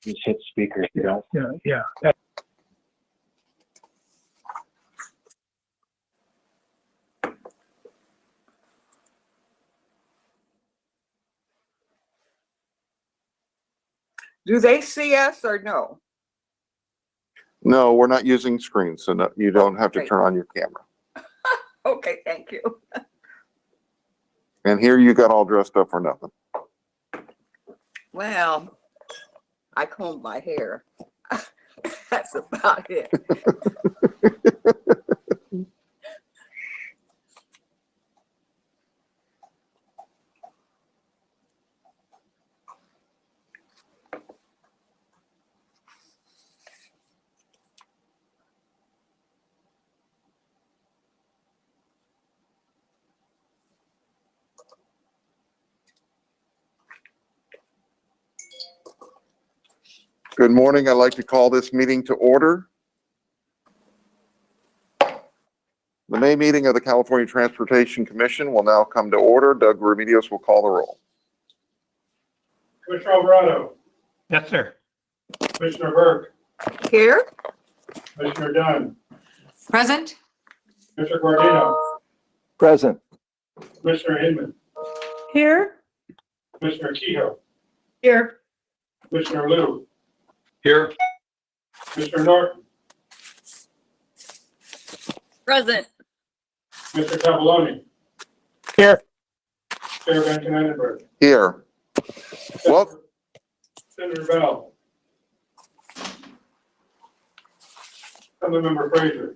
Just hit speaker. Yeah. Do they see us or no? No, we're not using screens, so no, you don't have to Great. turn on your camera. Okay, thank you. And here you got all dressed up for nothing. Well, I combed my hair. That's about it. Good morning. I'd like to call this meeting to order. The May meeting of the California Transportation Commission will now come to order. Doug Remedios will call the roll. Commissioner Alvarado, Yes, sir. Commissioner Burke, Here? Commissioner Dunn, Present? Commissioner Guardino, Present. Commissioner Inman, Here. Commissioner Kehoe, Here. Commissioner Liu, Here. Commissioner Norton, Present. Mr. Tavoloni. Here. Chair Van Kenenberg. Here. Well, Senator Bell. Councilmember Frazier.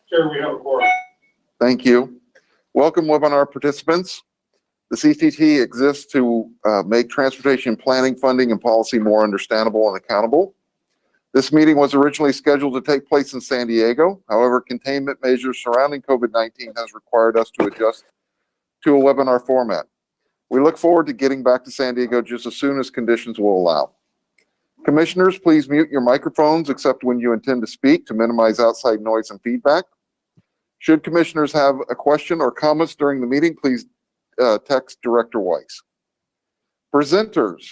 Chair, we have a quorum. thank you. Welcome, webinar participants. The CTT exists to make transportation planning, funding, and policy more understandable and accountable. This meeting was originally scheduled to take place in San Diego. However, containment measures surrounding COVID-19 has required us to adjust to a webinar format. We look forward to getting back to San Diego just as soon as conditions will allow. Commissioners, please mute your microphones except when you intend to speak to minimize outside noise and feedback. Should commissioners have a question or comments during the meeting, please text Director Weiss. Presenters,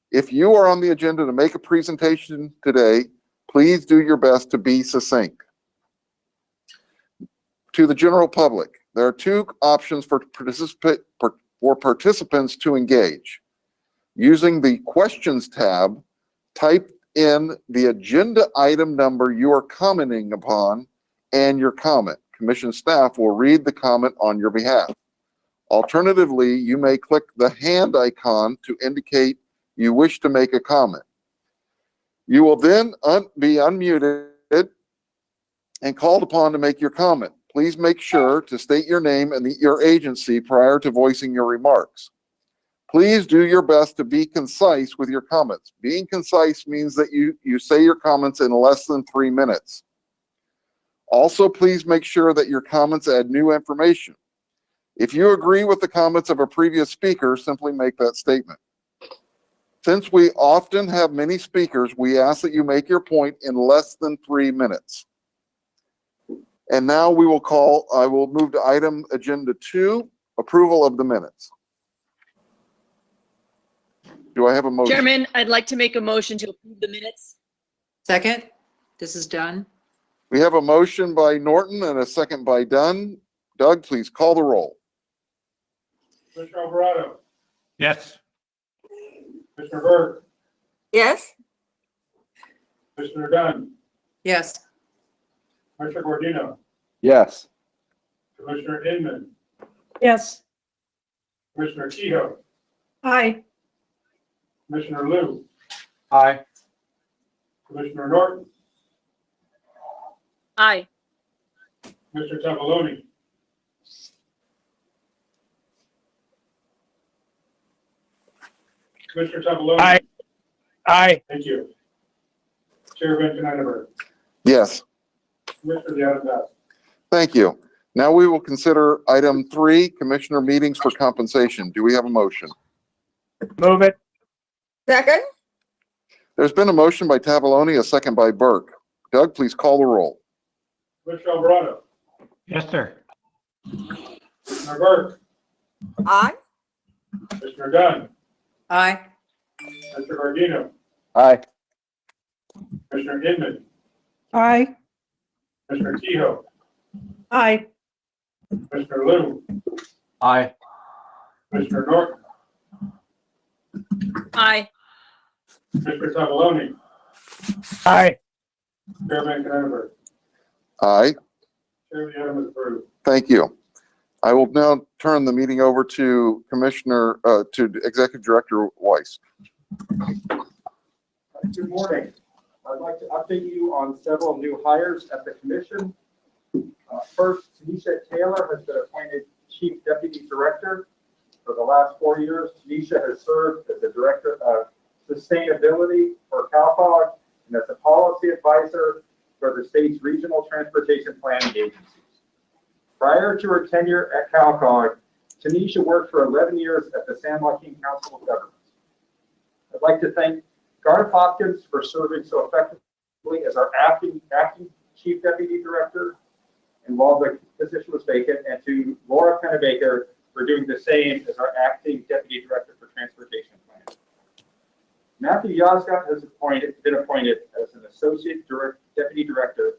if you are on the agenda to make a presentation today, please do your best to be succinct. To the general public, there are two options for participants to engage. Using the questions tab, type in the agenda item number you are commenting upon and your comment. Commission staff will read the comment on your behalf. Alternatively, you may click the hand icon to indicate you wish to make a comment. You will then be unmuted and called upon to make your comment. Please make sure to state your name and your agency prior to voicing your remarks. Please do your best to be concise with your comments. Being concise means that you say your comments in less than 3 minutes. Also, please make sure that your comments add new information. If you agree with the comments of a previous speaker, simply make that statement. Since we often have many speakers, we ask that you make your point in less than 3 minutes. And now I will move to item agenda 2, approval of the minutes. Do I have a motion? Chairman, I'd like to make a motion to approve the minutes. Second. This is Dunn. We have a motion by Norton and a second by Dunn. Doug, please call the roll. Commissioner Alvarado, Yes. Commissioner Burke, Yes? Commissioner Dunn, Yes. Commissioner Guardino, Yes. Commissioner Inman, Yes. Commissioner Kehoe, Aye. Commissioner Liu, Aye. Commissioner Norton, Aye. Mr. Tavoloni. Commissioner Tavoloni. Aye. Aye. Thank you. Chair Van Kenenberg. Yes, Commissioner the item passed. thank you. Now we will consider item 3, commissioner meetings for compensation. Do we have a motion? Move it. Second? There's been a motion by Tavoloni, a second by Burke. Doug, please call the roll. Commissioner Alvarado, Yes, sir. Commissioner Burke, Aye? Commissioner Dunn, Aye. Mr. Gardino, Aye. Commissioner Inman, Aye. Commissioner Kehoe, Aye. Commissioner Liu, Aye. Commissioner Norton, Aye. Commissioner Tomalloni, Aye. Chairman Knapper. Aye. Chair, the item is approved. Thank you. I will now turn the meeting over to to Executive Director Weiss. Good morning. I'd like to update you on several new hires at the commission. First, Tanisha Taylor has been appointed Chief Deputy Director. For the last 4 years, Tanisha has served as the Director of Sustainability for CalCog and as a Policy Advisor for the state's Regional Transportation Planning Agencies. Prior to her tenure at CalCog, Tanisha worked for 11 years at the San Joaquin Council of Governments. I'd like to thank Garth Hopkins for serving so effectively as our acting Chief Deputy Director, and while the position was vacant, and to Laura Pennebaker for doing the same as our acting Deputy Director for Transportation Planning. Matthew Yazgat has been appointed as an Associate Deputy Director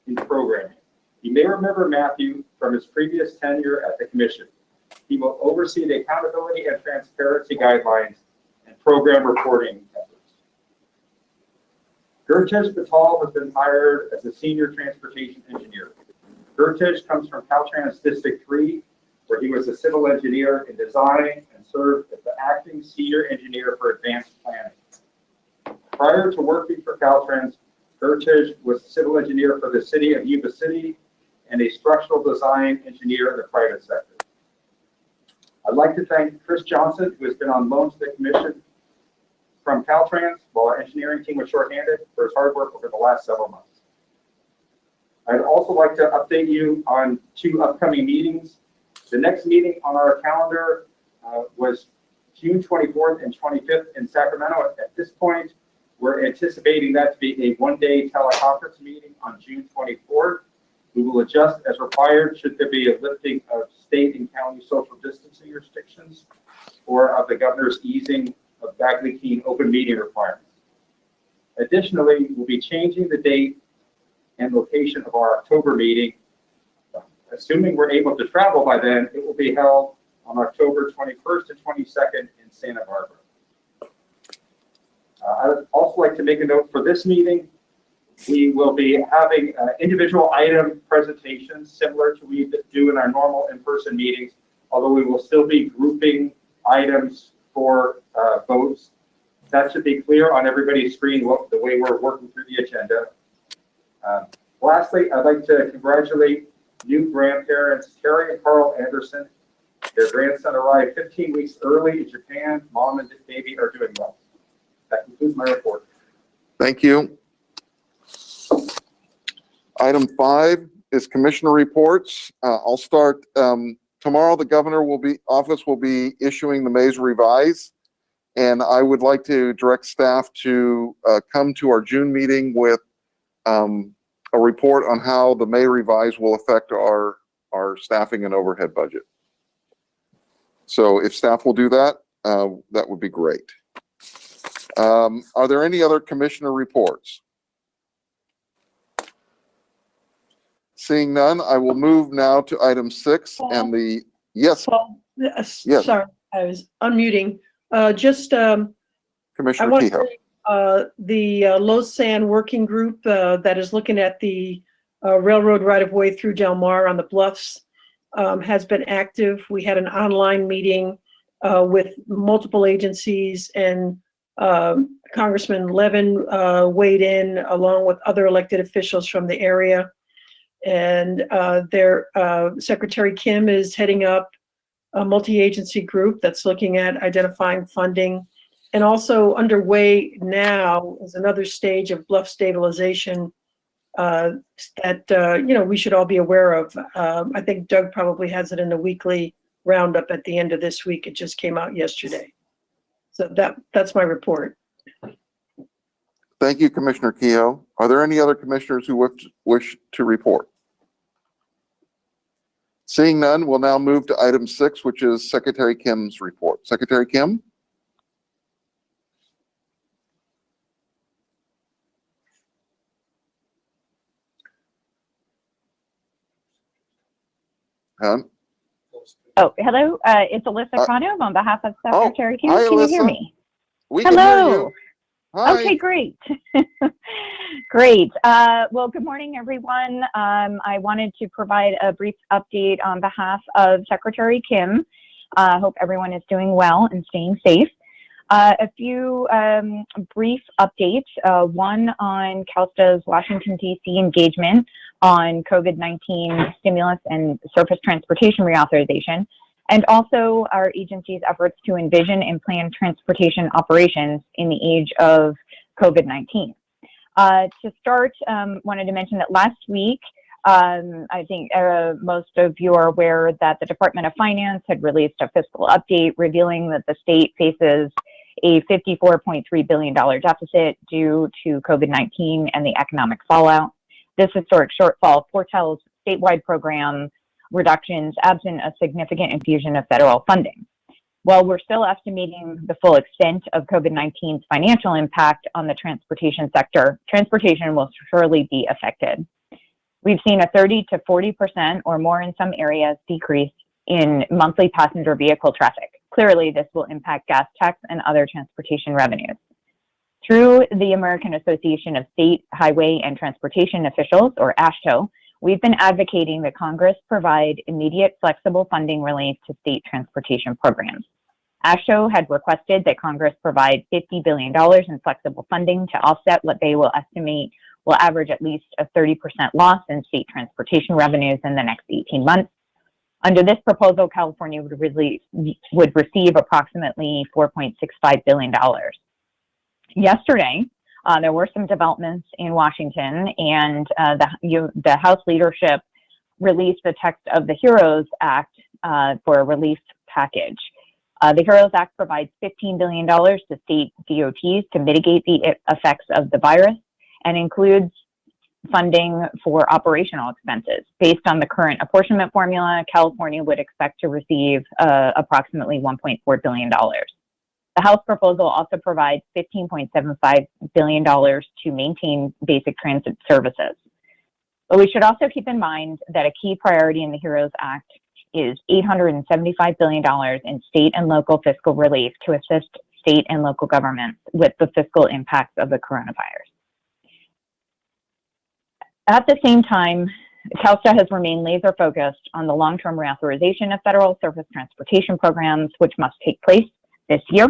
in Programming. You may remember Matthew from his previous tenure at the Commission. He will oversee the accountability and transparency guidelines and program reporting efforts. Gurtej Patel has been hired as a Senior Transportation Engineer. Gurtej comes from Caltrans District 3, where he was a civil engineer in design and served as the acting Senior Engineer for Advanced Planning. Prior to working for Caltrans, Gurtej was a civil engineer for the city of Yuba City and a structural design engineer in the private sector. I'd like to thank Chris Johnson, who has been on loan to the commission from Caltrans while our engineering team was shorthanded, for his hard work over the last several months. I'd also like to update you on 2 upcoming meetings. The next meeting on our calendar was June 24th and 25th in Sacramento. At this point, we're anticipating that to be a 1-day teleconference meeting on June 24th. We will adjust as required should there be a lifting of state and county social distancing restrictions or of the governor's easing of Bagley-Keene open meeting requirements. Additionally, we'll be changing the date and location of our October meeting. Assuming we're able to travel by then, it will be held on October 21st and 22nd in Santa Barbara. I would also like to make a note for this meeting. We will be having individual item presentations similar to we do in our normal in-person meetings, although we will still be grouping items for votes. That should be clear on everybody's screen, the way we're working through the agenda. Lastly, I'd like to congratulate new grandparents, Terry and Carl Anderson. Their grandson arrived 15 weeks early in Japan. Mom and baby are doing well. That concludes my report. Thank you. Item 5 is commissioner reports. I'll start. Tomorrow, the governor office will be issuing the May's Revise, and I would like to direct staff to come to our June meeting with a report on how the May Revise will affect our staffing and overhead budget. So if staff will do that, that would be great. Are there any other commissioner reports? Seeing none, I will move now to item 6 and the, yes, Paul, Yes. sorry, I was unmuting. I Commissioner want to Kehoe. say, the Lausanne Working Group that is looking at the railroad right-of-way through Del Mar on the Bluffs has been active. We had an online meeting with multiple agencies, and Congressman Levin weighed in along with other elected officials from the area. And their Secretary Kim is heading up a multi-agency group that's looking at identifying funding. And also underway now is another stage of bluff stabilization that we should all be aware of. I think Doug probably has it in the weekly roundup at the end of this week. It just came out yesterday. So that's my report. Thank you, Commissioner Kehoe. Are there any other commissioners who wish to report? Seeing none, we'll now move to item 6, which is Secretary Kim's report. Secretary Kim? Hunt? Oh, hello. It's Alyssa Kano on behalf of Secretary Kim. Hi, Can you hear Alyssa. me? We can hear Hello. you. Hi. Okay, great. Great. Well, good morning, everyone. I wanted to provide a brief update on behalf of Secretary Kim. Hope everyone is doing well and staying safe. A few brief updates. One on CalSTA's Washington, D.C. engagement on COVID-19 stimulus and surface transportation reauthorization, and also our agency's efforts to envision and plan transportation operations in the age of COVID-19. To start, wanted to mention that last week, I think most of you are aware that the Department of Finance had released a fiscal update revealing that the state faces a $54.3 billion deficit due to COVID-19 and the economic fallout. This historic shortfall foretells statewide program reductions absent a significant infusion of federal funding. While we're still estimating the full extent of COVID-19's financial impact on the transportation sector, transportation will surely be affected. We've seen a 30 to 40% or more in some areas decrease in monthly passenger vehicle traffic. Clearly, this will impact gas tax and other transportation revenues. Through the American Association of State Highway and Transportation Officials, or AASHTO, we've been advocating that Congress provide immediate flexible funding relief to state transportation programs. AASHTO had requested that Congress provide $50 billion in flexible funding to offset what they will estimate will average at least a 30% loss in state transportation revenues in the next 18 months. Under this proposal, California would receive approximately $4.65 billion. Yesterday, there were some developments in Washington, and the House leadership released the text of the HEROES Act for a relief package. The HEROES Act provides $15 billion to state DOTs to mitigate the effects of the virus and includes funding for operational expenses. Based on the current apportionment formula, California would expect to receive approximately $1.4 billion. The House proposal also provides $15.75 billion to maintain basic transit services. But we should also keep in mind that a key priority in the HEROES Act is $875 billion in state and local fiscal relief to assist state and local governments with the fiscal impacts of the coronavirus. At the same time, CalSTA has remained laser focused on the long-term reauthorization of federal surface transportation programs, which must take place this year.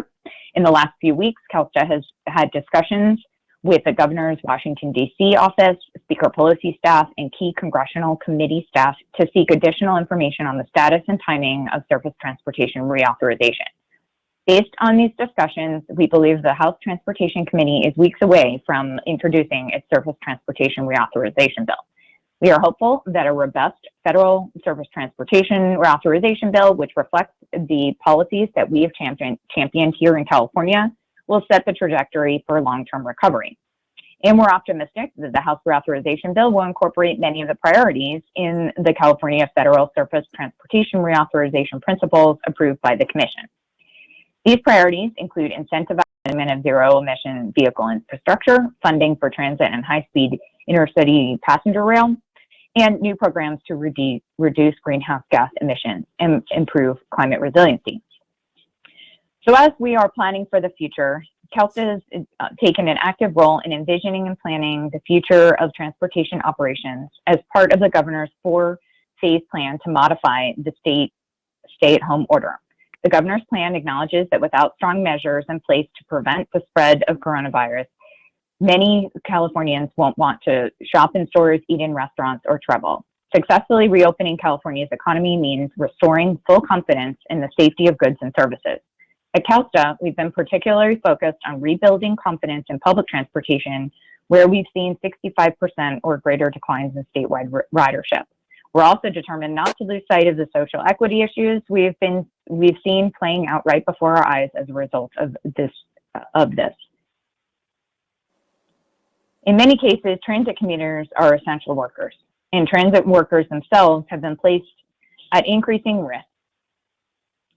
In the last few weeks, CalSTA has had discussions with the governor's Washington, D.C. office, Speaker Pelosi staff, and key congressional committee staff to seek additional information on the status and timing of surface transportation reauthorization. Based on these discussions, we believe the House Transportation Committee is weeks away from introducing its surface transportation reauthorization bill. We are hopeful that a robust federal surface transportation reauthorization bill, which reflects the policies that we have championed here in California, will set the trajectory for long-term recovery. And we're optimistic that the House reauthorization bill will incorporate many of the priorities in the California Federal Surface Transportation Reauthorization Principles approved by the Commission. These priorities include incentivizing of zero-emission vehicle infrastructure, funding for transit and high-speed intercity passenger rail, and new programs to reduce greenhouse gas emissions and improve climate resiliency. So as we are planning for the future, CalSTA has taken an active role in envisioning and planning the future of transportation operations as part of the governor's 4-phase plan to modify the state stay-at-home order. The governor's plan acknowledges that without strong measures in place to prevent the spread of coronavirus, many Californians won't want to shop in stores, eat in restaurants, or travel. Successfully reopening California's economy means restoring full confidence in the safety of goods and services. At CalSTA, we've been particularly focused on rebuilding confidence in public transportation, where we've seen 65% or greater declines in statewide ridership. We're also determined not to lose sight of the social equity issues we've seen playing out right before our eyes as a result of this. In many cases, transit commuters are essential workers, and transit workers themselves have been placed at increasing risk.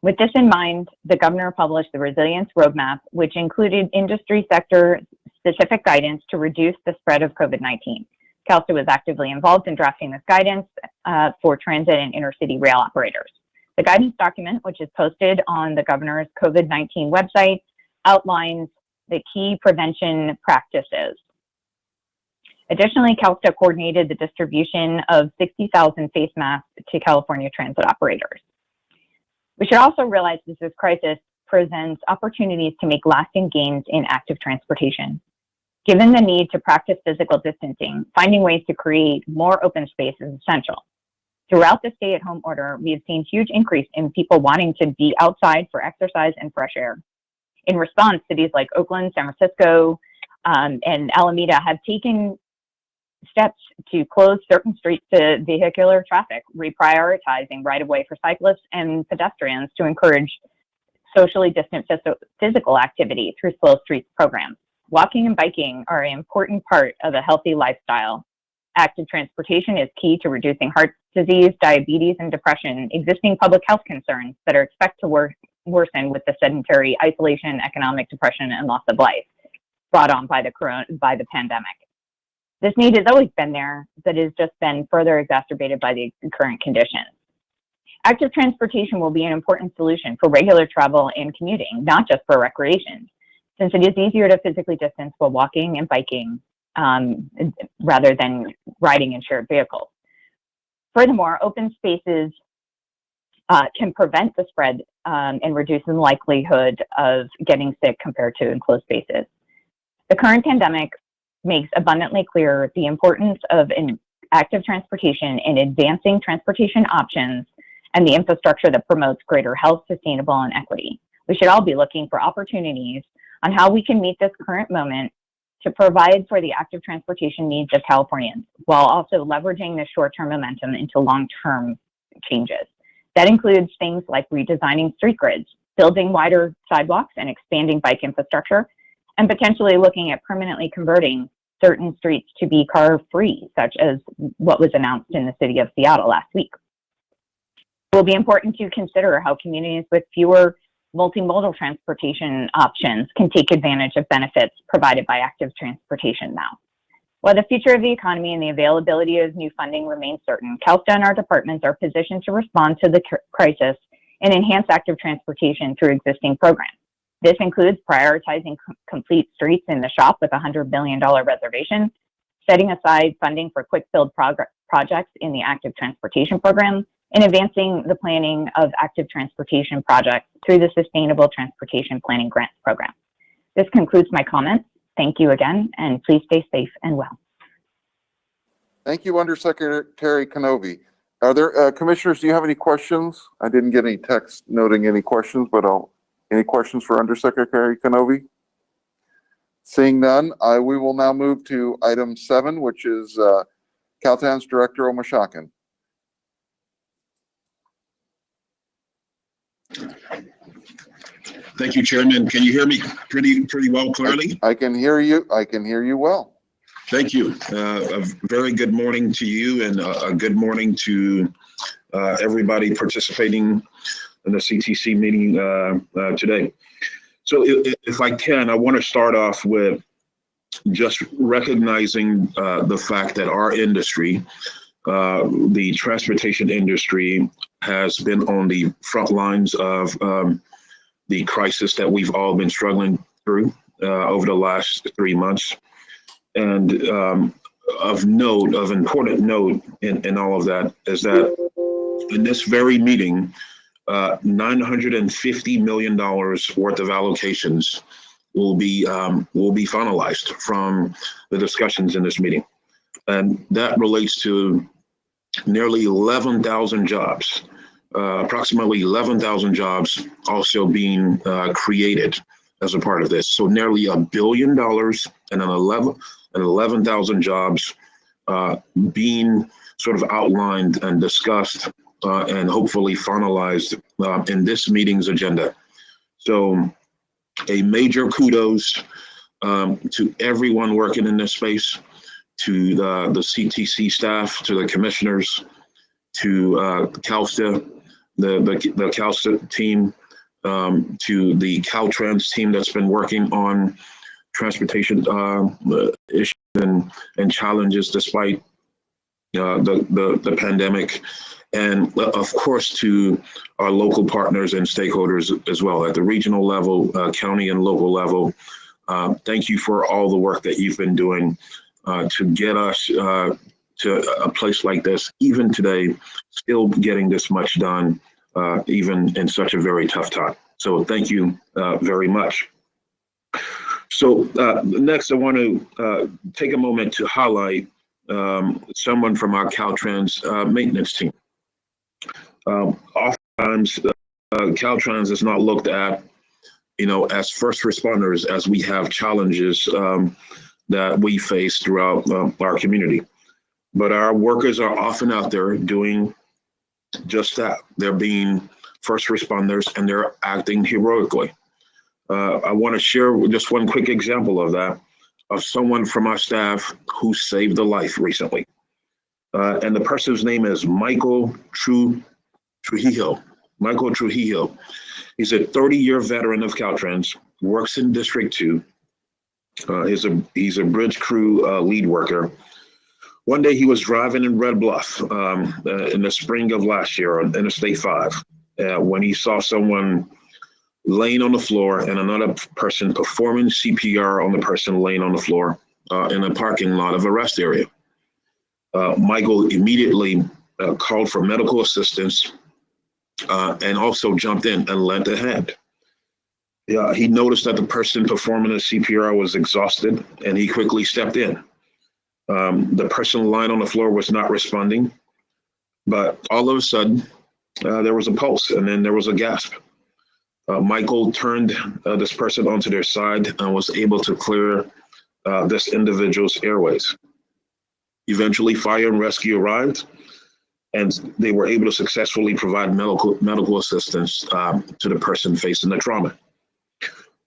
With this in mind, the governor published the Resilience Roadmap, which included industry sector specific guidance to reduce the spread of COVID-19. CalSTA was actively involved in drafting this guidance for transit and intercity rail operators. The guidance document, which is posted on the governor's COVID-19 website, outlines the key prevention practices. Additionally, CalSTA coordinated the distribution of 60,000 face masks to California transit operators. We should also realize that this crisis presents opportunities to make lasting gains in active transportation. Given the need to practice physical distancing, finding ways to create more open space is essential. Throughout the stay-at-home order, we have seen huge increase in people wanting to be outside for exercise and fresh air. In response, cities like Oakland, San Francisco, and Alameda have taken steps to close certain streets to vehicular traffic, reprioritizing right-of-way for cyclists and pedestrians to encourage socially distant physical activity through Slow Streets programs. Walking and biking are an important part of a healthy lifestyle. Active transportation is key to reducing heart disease, diabetes, and depression, existing public health concerns that are expected to worsen with the sedentary isolation, economic depression, and loss of life brought on by the pandemic. This need has always been there, but has just been further exacerbated by the current conditions. Active transportation will be an important solution for regular travel and commuting, not just for recreation, since it is easier to physically distance while walking and biking rather than riding in shared vehicles. Furthermore, open spaces can prevent the spread and reduce the likelihood of getting sick compared to enclosed spaces. The current pandemic makes abundantly clear the importance of active transportation in advancing transportation options and the infrastructure that promotes greater health, sustainable, and equity. We should all be looking for opportunities on how we can meet this current moment to provide for the active transportation needs of Californians, while also leveraging the short-term momentum into long-term changes. That includes things like redesigning street grids, building wider sidewalks and expanding bike infrastructure, and potentially looking at permanently converting certain streets to be car-free, such as what was announced in the city of Seattle last week. It will be important to consider how communities with fewer multimodal transportation options can take advantage of benefits provided by active transportation now. While the future of the economy and the availability of new funding remains certain, CalSTA and our departments are positioned to respond to the crisis and enhance active transportation through existing programs. This includes prioritizing complete streets in the shop with a $100 billion reservation, setting aside funding for quick build projects in the active transportation program, and advancing the planning of active transportation projects through the Sustainable Transportation Planning Grants Program. This concludes my comments. Thank you again, and please stay safe and well. Thank you, Undersecretary Kenovi. Are there, commissioners, do you have any questions? I didn't get any text noting any questions, but any questions for Undersecretary Kenovi? Seeing none, we will now move to item 7, which is Caltrans Director Omashakin. Thank you, Chairman. Can you hear me pretty well, clearly? I can hear you. I can hear you well. Thank you. A very good morning to you, and a good morning to everybody participating in the CTC meeting today. So if I can, I want to start off with just recognizing the fact that our industry, the transportation industry, has been on the front lines of the crisis that we've all been struggling through over the last 3 months. And of important note in all of that is that in this very meeting, $950 million worth of allocations will be finalized from the discussions in this meeting. And that relates to nearly 11,000 jobs, approximately 11,000 jobs also being created as a part of this. So nearly $1 billion and 11,000 jobs being sort of outlined and discussed and hopefully finalized in this meeting's agenda. So a major kudos to everyone working in this space, to the CTC staff, to the commissioners, to CalSTA, the CalSTA team, to the Caltrans team that's been working on transportation issues and challenges despite the pandemic, and of course to our local partners and stakeholders as well at the regional level, county and local level. Thank you for all the work that you've been doing to get us to a place like this, even today, still getting this much done, even in such a very tough time. So thank you very much. So next, I want to take a moment to highlight someone from our Caltrans maintenance team. Oftentimes, Caltrans is not looked at, as first responders, as we have challenges that we face throughout our community. But our workers are often out there doing just that. They're being first responders and they're acting heroically. I want to share just one quick example of that, of someone from our staff who saved a life recently. And the person's name is Michael Trujillo. Michael Trujillo. He's a 30-year veteran of Caltrans, works in District 2. He's a bridge crew lead worker. One day he was driving in Red Bluff in the spring of last year on Interstate 5 when he saw someone laying on the floor and another person performing CPR on the person laying on the floor in a parking lot of a rest area. Michael immediately called for medical assistance and also jumped in and lent a hand. He noticed that the person performing the CPR was exhausted and he quickly stepped in. The person lying on the floor was not responding, but all of a sudden there was a pulse and then there was a gasp. Michael turned this person onto their side and was able to clear this individual's airways. Eventually, fire and rescue arrived, and they were able to successfully provide medical assistance to the person facing the trauma.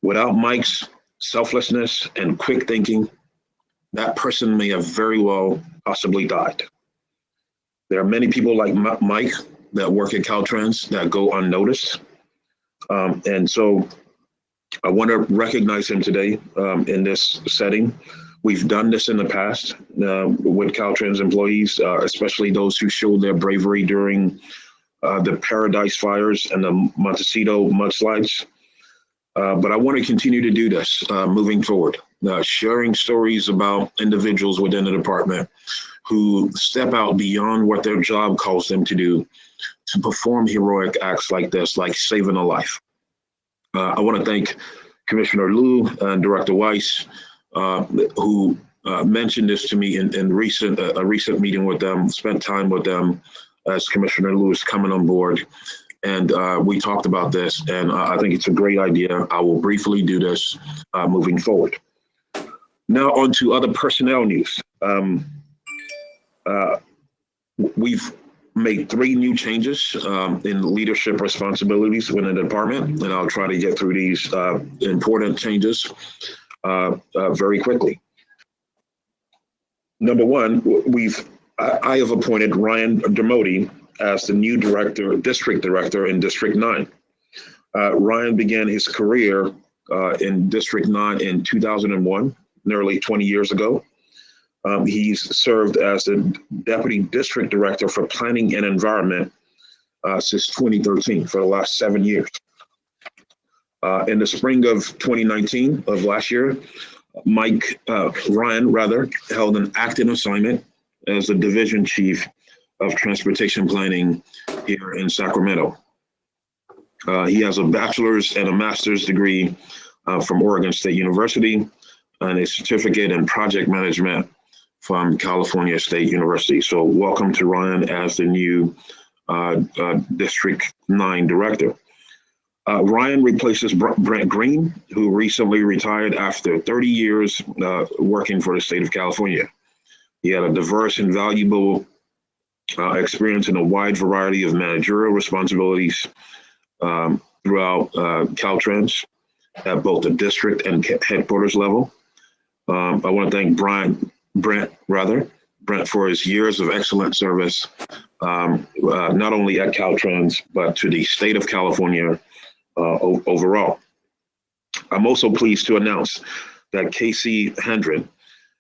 Without Mike's selflessness and quick thinking, that person may have very well possibly died. There are many people like Mike that work at Caltrans that go unnoticed. And so I want to recognize him today in this setting. We've done this in the past with Caltrans employees, especially those who showed their bravery during the Paradise fires and the Montecito mudslides. But I want to continue to do this moving forward, sharing stories about individuals within the department who step out beyond what their job calls them to do to perform heroic acts like this, like saving a life. I want to thank Commissioner Liu and Director Weiss, who mentioned this to me in a recent meeting with them, spent time with them as Commissioner Liu is coming on board. And we talked about this, and I think it's a great idea. I will briefly do this moving forward. Now on to other personnel news. We've made 3 new changes in leadership responsibilities within the department, and I'll try to get through these important changes very quickly. Number one, I have appointed Ryan Dermody as the new district director in District 9. Ryan began his career in District 9 in 2001, nearly 20 years ago. He's served as the deputy district director for planning and environment since 2013, for the last 7 years. In the spring of 2019 of last year, Ryan held an acting assignment as the division chief of transportation planning here in Sacramento. He has a bachelor's and a master's degree from Oregon State University and a certificate in project management from California State University. So welcome to Ryan as the new District 9 director. Ryan replaces Brent Green, who recently retired after 30 years working for the state of California. He had a diverse and valuable experience in a wide variety of managerial responsibilities throughout Caltrans at both the district and headquarters level. I want to thank Brent for his years of excellent service, not only at Caltrans, but to the state of California overall. I'm also pleased to announce that Casey Hendren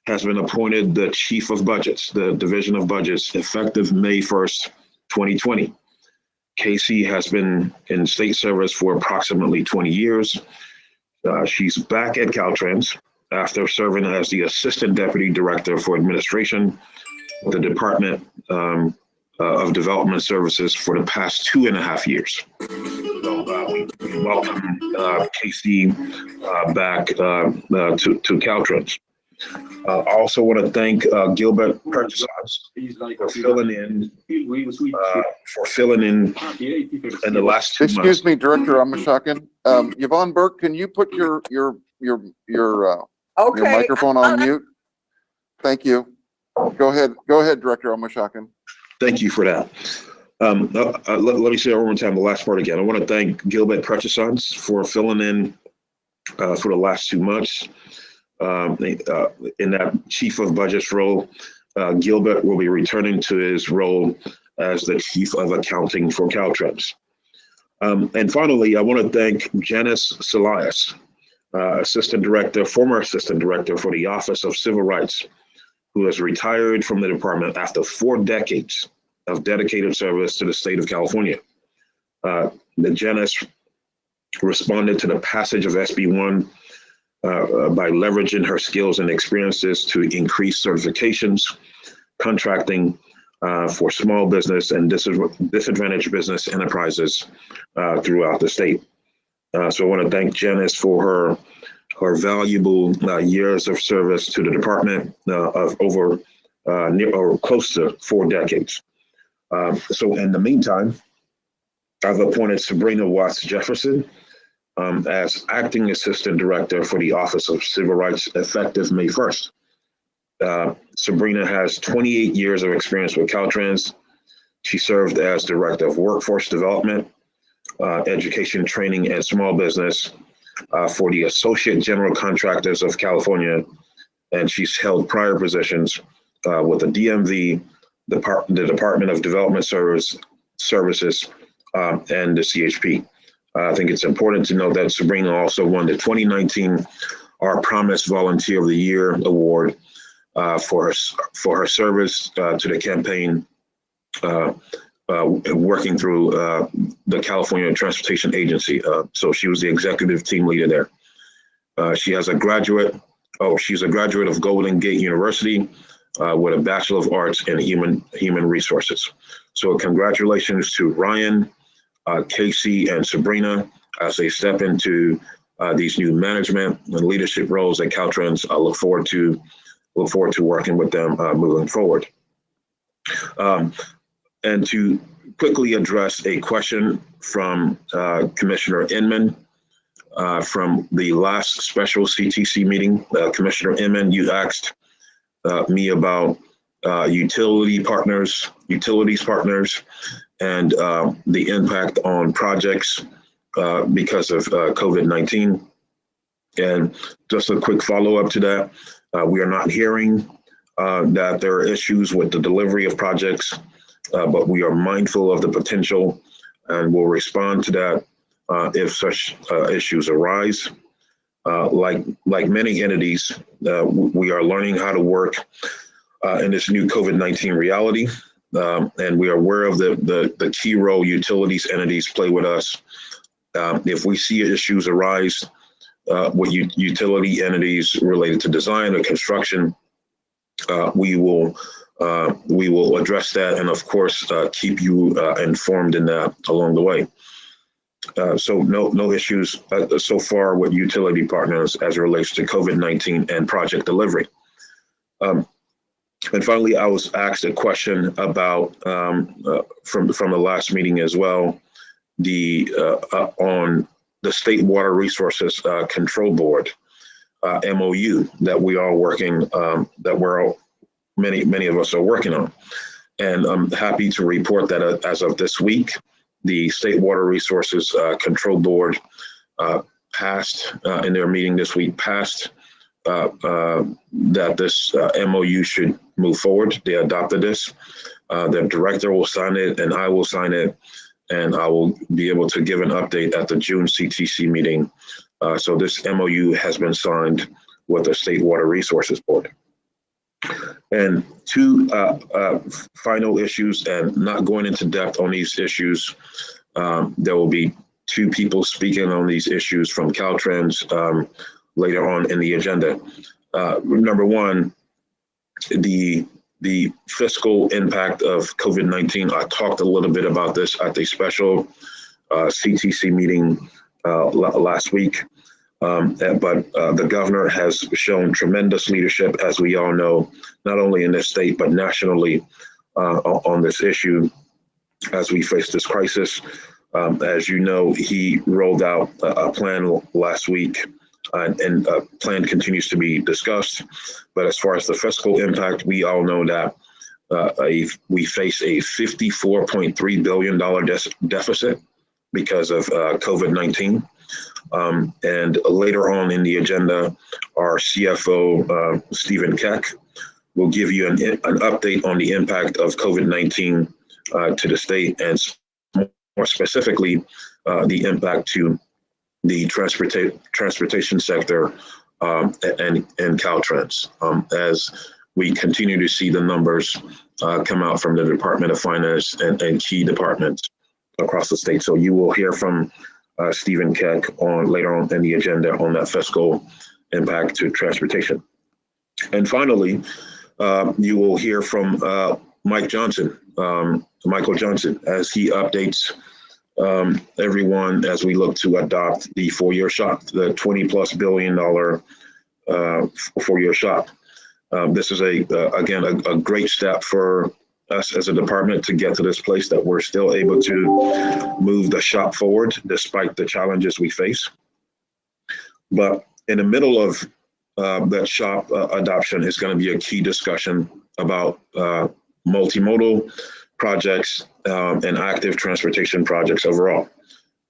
has been appointed the Chief of Budgets, the Division of Budgets, effective May 1st, 2020. Casey has been in state service for approximately 20 years. She's back at Caltrans after serving as the Assistant Deputy Director for Administration with the Department of Development Services for the past 2.5 years. So we welcome Casey back to Caltrans. I also want to thank Gilbert Purchase for filling in in the last 2 months. Excuse me, Director Amashakin. Yvonne Burke, can you put your Okay. microphone on mute? Thank you. Go ahead, Director Amashakin. Thank you for that. Let me say it one more time, the last part again. I want to thank Gilbert Purchase for filling in for the last 2 months. In that Chief of Budgets role, Gilbert will be returning to his role as the Chief of Accounting for Caltrans. And finally, I want to thank Janice Salias, former Assistant Director for the Office of Civil Rights, who has retired from the department after 4 decades of dedicated service to the state of California. Janice responded to the passage of SB1 by leveraging her skills and experiences to increase certifications, contracting for small business and disadvantaged business enterprises throughout the state. So I want to thank Janice for her valuable years of service to the department of over close to 4 decades. So in the meantime, I've appointed Sabrina Watts Jefferson as Acting Assistant Director for the Office of Civil Rights effective May 1st. Sabrina has 28 years of experience with Caltrans. She served as Director of Workforce Development, Education, Training, and Small Business for the Associate General Contractors of California, and she's held prior positions with the DMV, the Department of Development Services, and the CHP. I think it's important to note that Sabrina also won the 2019 Our Promise Volunteer of the Year Award for her service to the campaign, working through the California Transportation Agency. So she was the executive team leader there. She's a graduate of Golden Gate University with a Bachelor of Arts in Human Resources. So congratulations to Ryan, Casey, and Sabrina as they step into these new management and leadership roles at Caltrans. I look forward to working with them moving forward. And to quickly address a question from Commissioner Inman from the last special CTC meeting. Commissioner Inman, you asked me about utilities partners, and the impact on projects because of COVID-19. And just a quick follow-up to that, we are not hearing that there are issues with the delivery of projects, but we are mindful of the potential and will respond to that if such issues arise. Like many entities, we are learning how to work in this new COVID-19 reality. And we are aware of the key role utilities entities play with us. If we see issues arise with utility entities related to design or construction, we will address that and, of course, keep you informed in that along the way. So no issues so far with utility partners as it relates to COVID-19 and project delivery. And finally, I was asked a question about from the last meeting as well, on the State Water Resources Control Board MOU that we are working, many of us are working on. And I'm happy to report that as of this week, the State Water Resources Control Board passed in their meeting this week, passed that this MOU should move forward. They adopted this. The director will sign it and I will sign it, and I will be able to give an update at the June CTC meeting. So this MOU has been signed with the State Water Resources Board. And two final issues, and not going into depth on these issues, there will be two people speaking on these issues from Caltrans later on in the agenda. Number one, the fiscal impact of COVID-19. I talked a little bit about this at the special CTC meeting last week. But the governor has shown tremendous leadership, as we all know, not only in this state, but nationally on this issue as we face this crisis. As you know, he rolled out a plan last week, and a plan continues to be discussed. But as far as the fiscal impact, we all know that we face a $54.3 billion deficit because of COVID-19. And later on in the agenda, our CFO, Stephen Keck, will give you an update on the impact of COVID-19 to the state, and more specifically, the impact to the transportation sector and Caltrans, as we continue to see the numbers come out from the Department of Finance and key departments across the state. So you will hear from Stephen Keck later on in the agenda on that fiscal impact to transportation. And finally, you will hear from Michael Johnson, as he updates everyone as we look to adopt the 4-year SHOP, the $20+ billion 4-year SHOP. This is again a great step for us as a department to get to this place that we're still able to move the SHOP forward despite the challenges we face. But in the middle of that SHOP adoption is going to be a key discussion about multimodal projects and active transportation projects overall.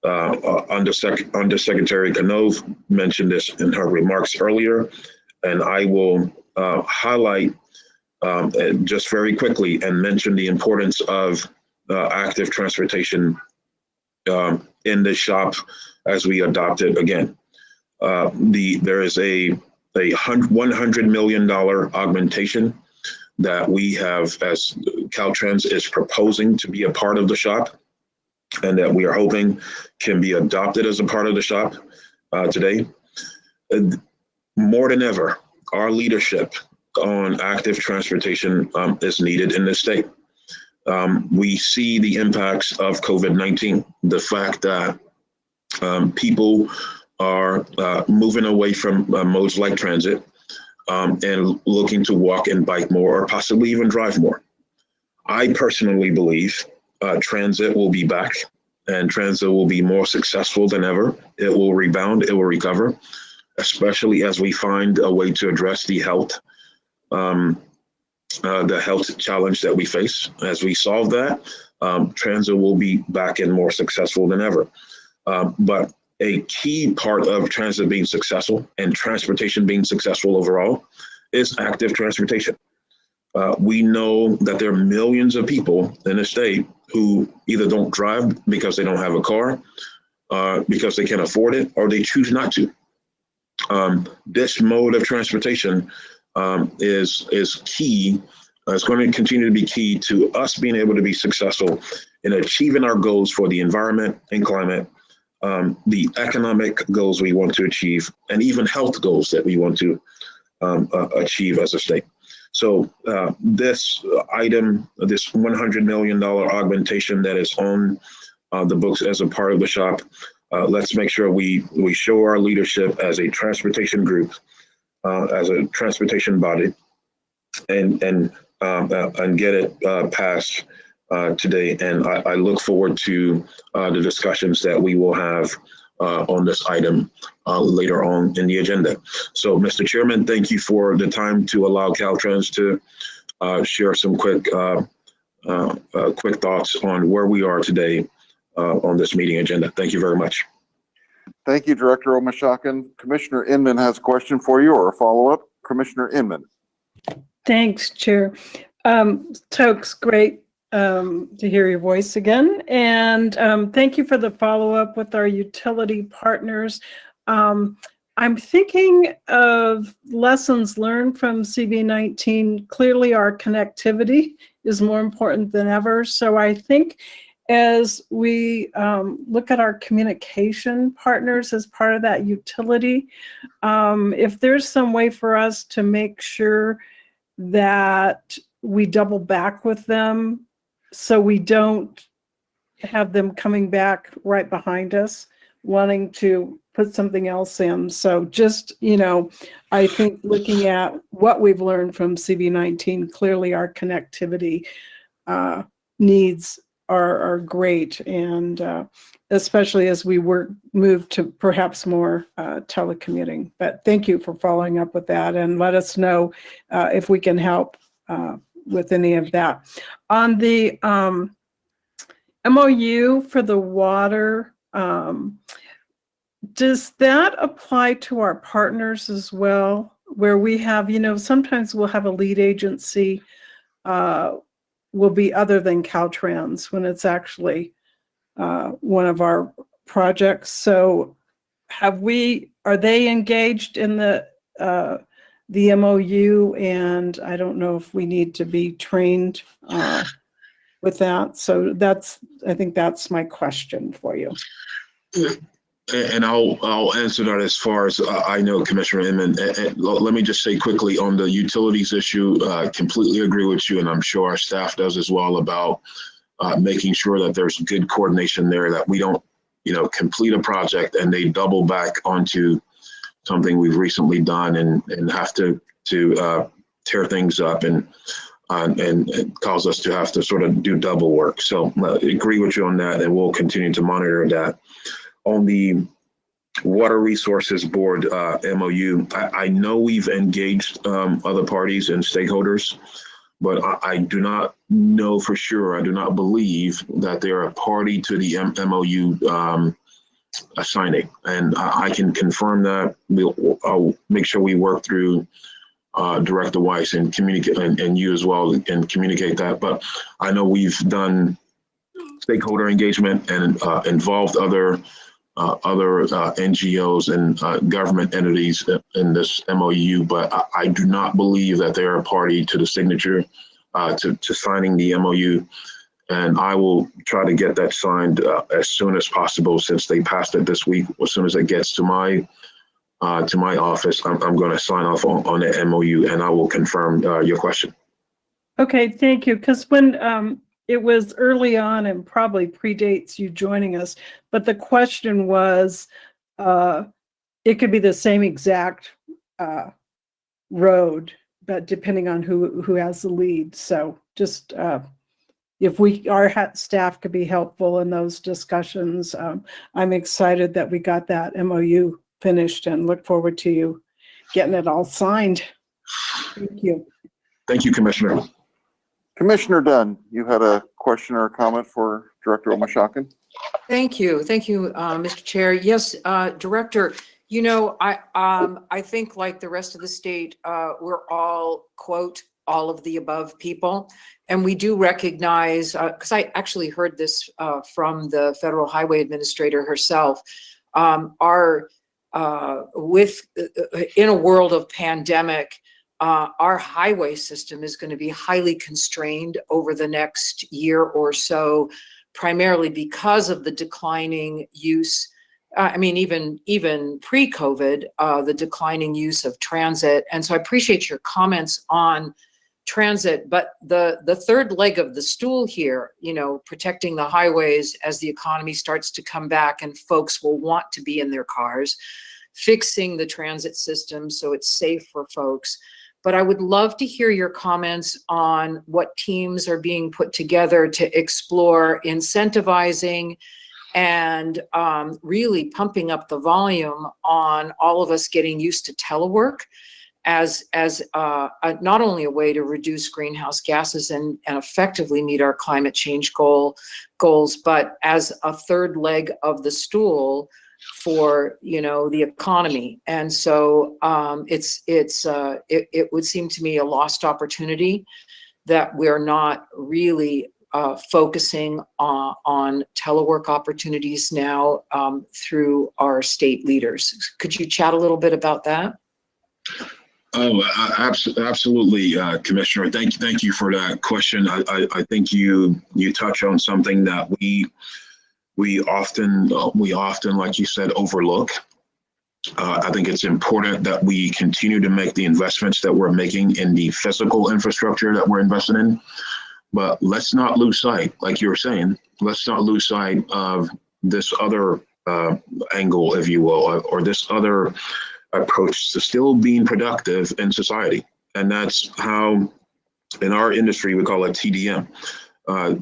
Undersecretary Canove mentioned this in her remarks earlier, and I will highlight just very quickly and mention the importance of active transportation in the SHOP as we adopt it again. There is a $100 million augmentation that we have, as Caltrans is proposing to be a part of the SHOP, and that we are hoping can be adopted as a part of the SHOP today. More than ever, our leadership on active transportation is needed in this state. We see the impacts of COVID-19, the fact that people are moving away from modes like transit and looking to walk and bike more, or possibly even drive more. I personally believe transit will be back, and transit will be more successful than ever. It will rebound, it will recover, especially as we find a way to address the health challenge that we face. As we solve that, transit will be back and more successful than ever. But a key part of transit being successful and transportation being successful overall is active transportation. We know that there are millions of people in the state who either don't drive because they don't have a car, because they can't afford it, or they choose not to. This mode of transportation is key. It's going to continue to be key to us being able to be successful in achieving our goals for the environment and climate, the economic goals we want to achieve, and even health goals that we want to achieve as a state. So this item, this $100 million augmentation that is on the books as a part of the SHOP, let's make sure we show our leadership as a transportation group, as a transportation body, and get it passed today. And I look forward to the discussions that we will have on this item later on in the agenda. So, Mr. Chairman, thank you for the time to allow Caltrans to share some quick thoughts on where we are today on this meeting agenda. Thank you very much. Thank you, Director Omashakin. Commissioner Inman has a question for you, or a follow-up. Commissioner Inman. Thanks, Chair. Tokes, great to hear your voice again. And thank you for the follow-up with our utility partners. I'm thinking of lessons learned from CV19. Clearly, our connectivity is more important than ever. So I think as we look at our communication partners as part of that utility, if there's some way for us to make sure that we double back with them so we don't have them coming back right behind us wanting to put something else in. So just, I think looking at what we've learned from CV19, clearly our connectivity needs are great. And especially as we move to perhaps more telecommuting. But thank you for following up with that, and let us know if we can help with any of that. On the MOU for the water, does that apply to our partners as well? Where we have, sometimes we'll have a lead agency will be other than Caltrans when it's actually one of our projects. So are they engaged in the MOU? And I don't know if we need to be trained with that. So I think that's my question for you. And I'll answer that as far as I know, Commissioner Inman. And let me just say quickly on the utilities issue, completely agree with you, and I'm sure our staff does as well, about making sure that there's good coordination there, that we don't, complete a project and they double back onto something we've recently done and have to tear things up and cause us to have to sort of do double work. So agree with you on that, and we'll continue to monitor that. On the Water Resources Board MOU, I know we've engaged other parties and stakeholders, but I do not know for sure. I do not believe that they're a party to the MOU signing, and I can confirm that. I'll make sure we work through Director Weiss and communicate, and you as well, and communicate that. But I know we've done stakeholder engagement and involved other NGOs and government entities in this MOU, but I do not believe that they're a party to the signature to signing the MOU. And I will try to get that signed as soon as possible, since they passed it this week. As soon as it gets to my office, I'm going to sign off on the MOU, and I will confirm your question. Okay, thank you. Because when it was early on, and probably predates you joining us, but the question was, it could be the same exact road, but depending on who has the lead. So just if our staff could be helpful in those discussions, I'm excited that we got that MOU finished and look forward to you getting it all signed. Thank you. Thank you, Commissioner. Commissioner Dunn, you had a question or a comment for Director Omashakin? Thank you, Mr. Chair. Yes, Director. I think, like the rest of the state, we're all, quote, all of the above people, and we do recognize, because I actually heard this from the Federal Highway Administrator herself. In a world of pandemic, our highway system is going to be highly constrained over the next year or so, primarily because of the declining use. Even pre-COVID, the declining use of transit. And so I appreciate your comments on transit, but the third leg of the stool here, protecting the highways as the economy starts to come back and folks will want to be in their cars, fixing the transit system so it's safe for folks. But I would love to hear your comments on what teams are being put together to explore incentivizing and really pumping up the volume on all of us getting used to telework as not only a way to reduce greenhouse gases and effectively meet our climate change goals, but as a third leg of the stool for the economy. And so it would seem to me a lost opportunity that we're not really focusing on telework opportunities now through our state leaders. Could you chat a little bit about that? Oh, absolutely, Commissioner. Thank you for that question. I think you touch on something that we often, like you said, overlook. I think it's important that we continue to make the investments that we're making in the physical infrastructure that we're investing in. But let's not lose sight, like you were saying, let's not lose sight of this other angle, if you will, or this other approach to still being productive in society. And that's how, in our industry, we call it TDM,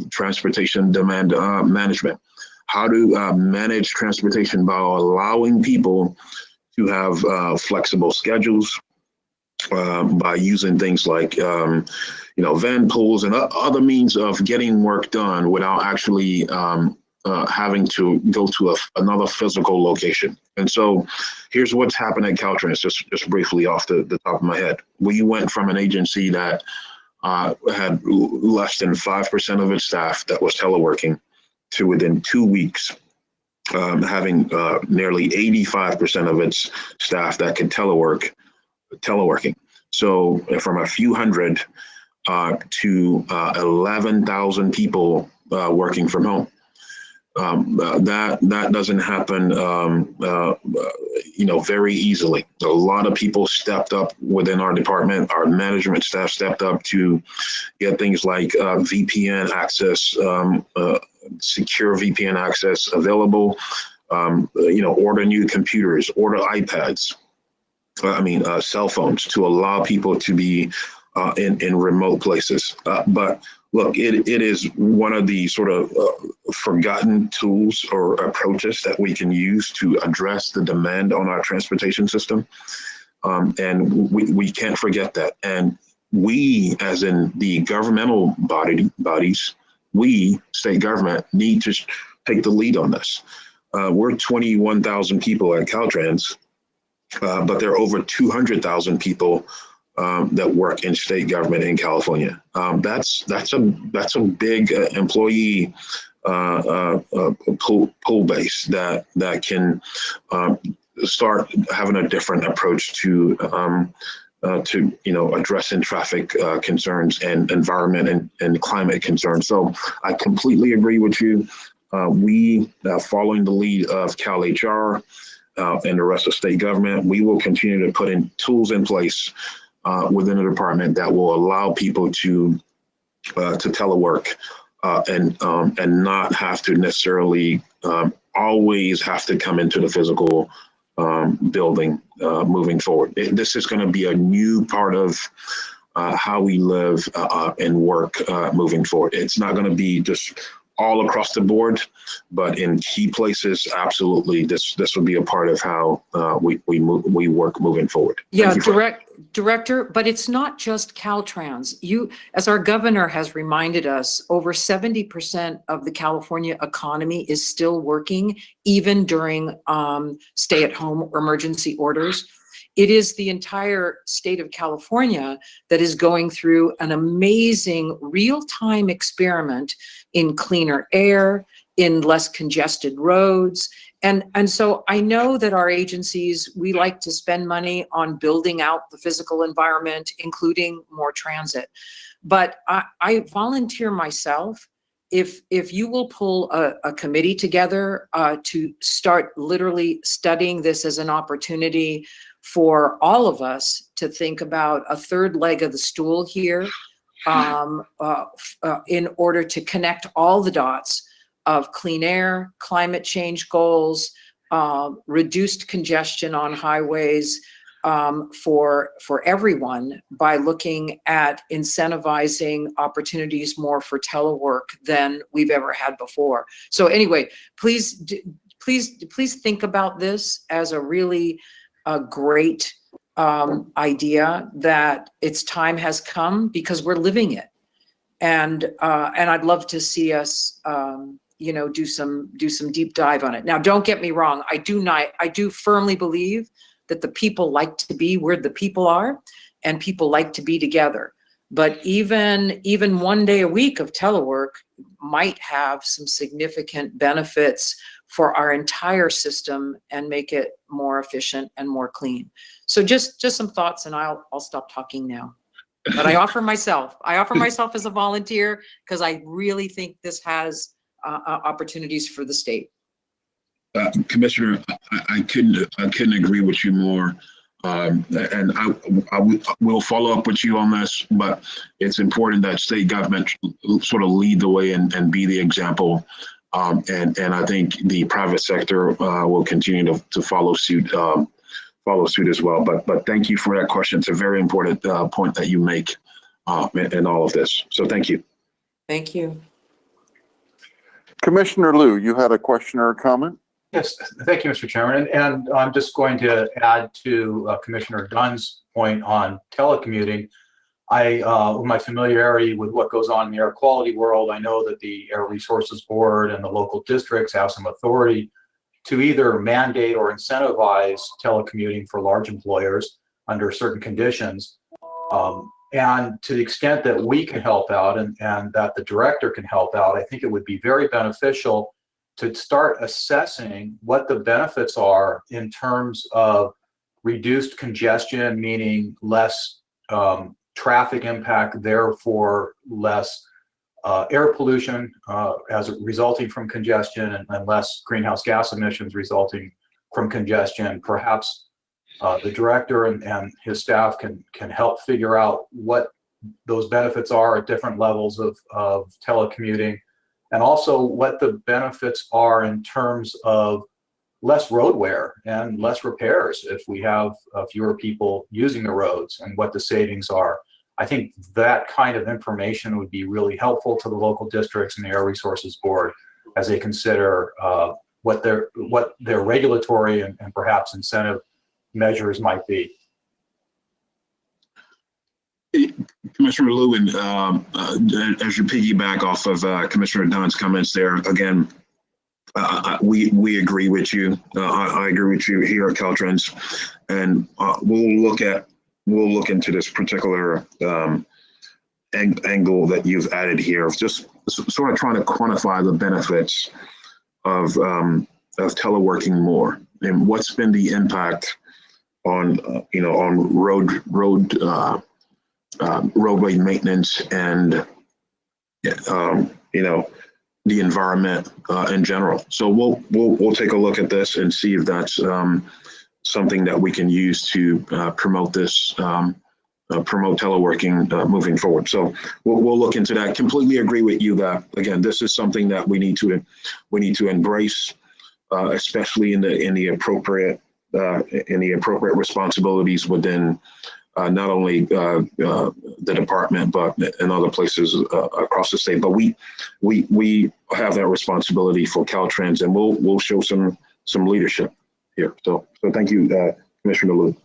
Transportation Demand Management. How to manage transportation by allowing people to have flexible schedules, by using things like van pools and other means of getting work done without actually having to go to another physical location. And so here's what's happened at Caltrans, just briefly off the top of my head. We went from an agency that had less than 5% of its staff that was teleworking to within 2 weeks having nearly 85% of its staff that could teleworking. So from a few hundred to 11,000 people working from home. That doesn't happen, very easily. A lot of people stepped up within our department. Our management staff stepped up to get things like VPN access, secure VPN access available. Order new computers, order iPads. Cell phones to allow people to be in remote places. But look, it is one of the sort of forgotten tools or approaches that we can use to address the demand on our transportation system. And we can't forget that. And we, as in the governmental bodies, we, state government, need to take the lead on this. We're 21,000 people at Caltrans, but there are over 200,000 people that work in state government in California. That's a big employee pool base that can start having a different approach to addressing traffic concerns and environment and climate concerns. So I completely agree with you. We, following the lead of CalHR and the rest of state government, we will continue to put in tools in place within the department that will allow people to telework and not have to necessarily always have to come into the physical building moving forward. This is going to be a new part of how we live and work moving forward. It's not going to be just all across the board, but in key places, absolutely, this will be a part of how we work moving forward. Yeah, Director, but it's not just Caltrans. You, as our governor has reminded us, over 70% of the California economy is still working, even during stay-at-home or emergency orders. It is the entire state of California that is going through an amazing real-time experiment in cleaner air, in less congested roads. And so I know that our agencies, we like to spend money on building out the physical environment, including more transit. But I volunteer myself, if you will pull a committee together to start literally studying this as an opportunity for all of us to think about a third leg of the stool here, in order to connect all the dots of clean air, climate change goals, reduced congestion on highways for everyone, by looking at incentivizing opportunities more for telework than we've ever had before. So anyway, please think about this as a really great idea, that its time has come because we're living it. And I'd love to see us do some deep dive on it. Now, don't get me wrong. I do firmly believe that the people like to be where the people are, and people like to be together. But even 1 day a week of telework might have some significant benefits for our entire system and make it more efficient and more clean. So just some thoughts, and I'll stop talking now. But I offer myself as a volunteer because I really think this has opportunities for the state. Commissioner, I couldn't agree with you more. And I will follow up with you on this, but it's important that state government sort of lead the way and be the example. And I think the private sector will continue to follow suit as well. But thank you for that question. It's a very important point that you make in all of this. So thank you. Thank you. Commissioner Liu, you had a question or a comment? Yes, thank you, Mr. Chairman. And I'm just going to add to Commissioner Dunn's point on telecommuting. With my familiarity with what goes on in the air quality world, I know that the Air Resources Board and the local districts have some authority to either mandate or incentivize telecommuting for large employers under certain conditions. And to the extent that we can help out and that the director can help out, I think it would be very beneficial to start assessing what the benefits are in terms of reduced congestion, meaning less traffic impact, therefore less air pollution resulting from congestion and less greenhouse gas emissions resulting from congestion. Perhaps the director and his staff can help figure out what those benefits are at different levels of telecommuting, and also what the benefits are in terms of less road wear and less repairs if we have fewer people using the roads, and what the savings are. I think that kind of information would be really helpful to the local districts and the Air Resources Board as they consider what their regulatory and perhaps incentive measures might be. Commissioner Lewin, as you piggyback off of Commissioner Dunn's comments there, again, we agree with you. I agree with you here at Caltrans, and we'll look into this particular angle that you've added here, of just sort of trying to quantify the benefits of teleworking more, and what's been the impact on on roadway maintenance and the environment in general. So we'll take a look at this and see if that's something that we can use to promote this, promote teleworking moving forward. So we'll look into that. Completely agree with you that, again, this is something that we need to embrace, especially in the appropriate responsibilities within not only the department, but in other places across the state. But we have that responsibility for Caltrans, and we'll show some leadership here. So thank you, Commissioner Liu.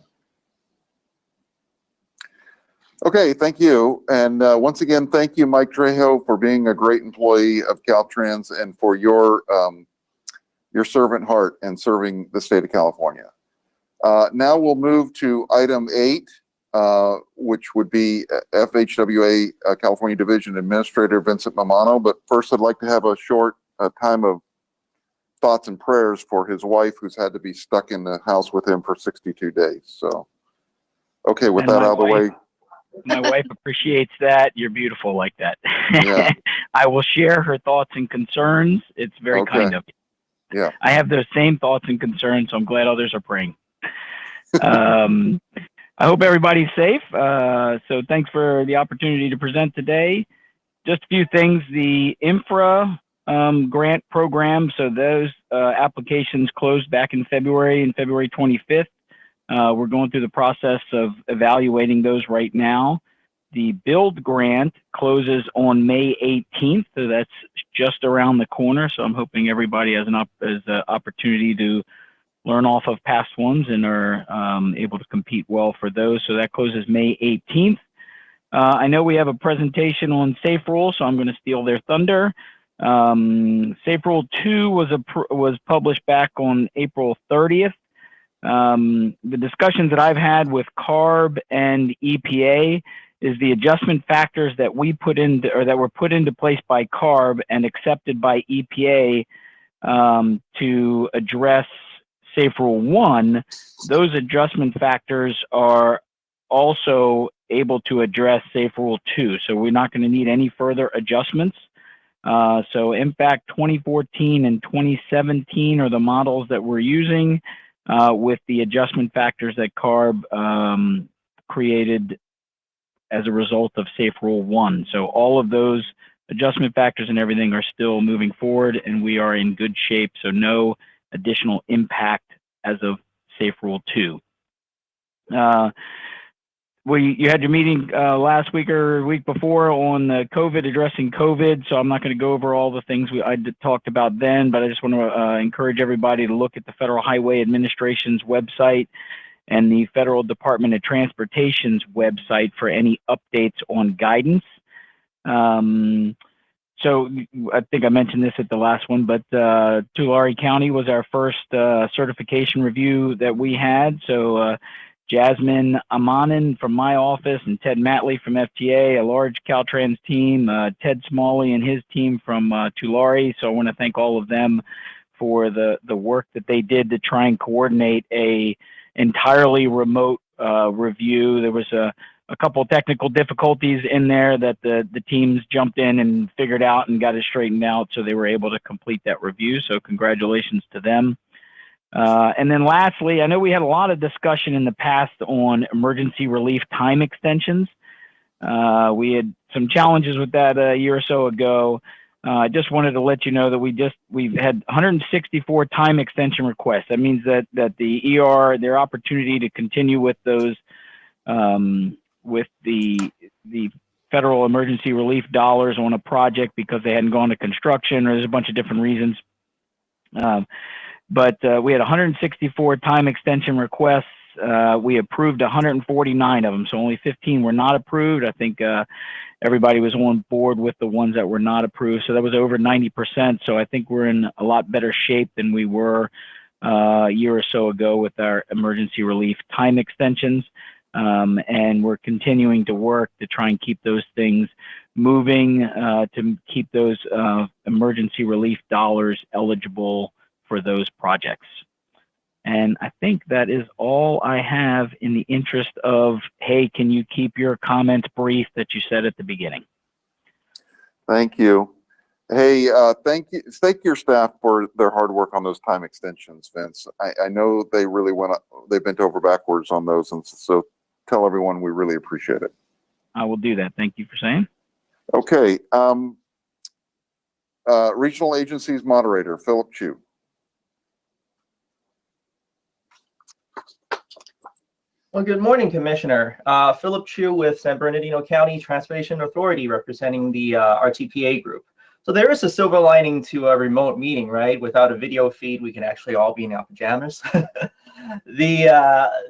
Okay, thank you. And once again, thank you, Mike Trejo, for being a great employee of Caltrans and for your servant heart and serving the state of California. Now we'll move to item 8, which would be FHWA California Division Administrator Vincent Mamano. But first, I'd like to have a short time of thoughts and prayers for his wife, who's had to be stuck in the house with him for 62 days. So, okay, with that out of the way. My wife appreciates that. You're beautiful like that. Yeah. I will share her thoughts and concerns. It's very kind of you. Yeah. I have those same thoughts and concerns, so I'm glad others are praying. I hope everybody's safe. So thanks for the opportunity to present today. Just a few things. The infra grant program, so those applications closed back in February 25th. We're going through the process of evaluating those right now. The build grant closes on May 18th, so that's just around the corner. So I'm hoping everybody has an opportunity to learn off of past ones and are able to compete well for those. So that closes May 18th. I know we have a presentation on Safe Rule, so I'm going to steal their thunder. Safe Rule 2 was published back on April 30th. The discussions that I've had with CARB and EPA is the adjustment factors that we put into, or that were put into place by CARB and accepted by EPA to address Safe Rule 1. Those adjustment factors are also able to address Safe Rule 2. So we're not going to need any further adjustments. So Impact 2014 and 2017 are the models that we're using with the adjustment factors that CARB created as a result of Safe Rule 1. So all of those adjustment factors and everything are still moving forward, and we are in good shape. So no additional impact as of Safe Rule 2. You had your meeting last week or week before on COVID, addressing COVID. So I'm not going to go over all the things I talked about then, but I just want to encourage everybody to look at the Federal Highway Administration's website and the Federal Department of Transportation's website for any updates on guidance. So I think I mentioned this at the last one, but Tulare County was our first certification review that we had. So Jasmine Amanin from my office and Ted Matley from FTA, a large Caltrans team, Ted Smalley and his team from Tulare. So I want to thank all of them for the work that they did to try and coordinate a entirely remote review. There was a couple of technical difficulties in there that the teams jumped in and figured out and got it straightened out, so they were able to complete that review. So congratulations to them. And then lastly, I know we had a lot of discussion in the past on emergency relief time extensions. We had some challenges with that a year or so ago. I just wanted to let you know that we've had 164 time extension requests. That means that the ER, their opportunity to continue with those, with the federal emergency relief dollars on a project because they hadn't gone to construction, or there's a bunch of different reasons. But we had 164 time extension requests. We approved 149 of them, so only 15 were not approved. I think everybody was on board with the ones that were not approved, so that was over 90%. So I think we're in a lot better shape than we were a year or so ago with our emergency relief time extensions. And we're continuing to work to try and keep those things moving, to keep those emergency relief dollars eligible for those projects. And I think that is all I have in the interest of, hey, can you keep your comments brief that you said at the beginning? Thank you. Hey, thank your staff for their hard work on those time extensions, Vince. I know they really they bent over backwards on those, and so tell everyone we really appreciate it. I will do that. Thank you for saying. Okay. Regional Agencies Moderator, Philip Chu. Well, good morning, Commissioner. Philip Chu with San Bernardino County Transportation Authority, representing the RTPA group. So there is a silver lining to a remote meeting, right? Without a video feed, we can actually all be in our pajamas. The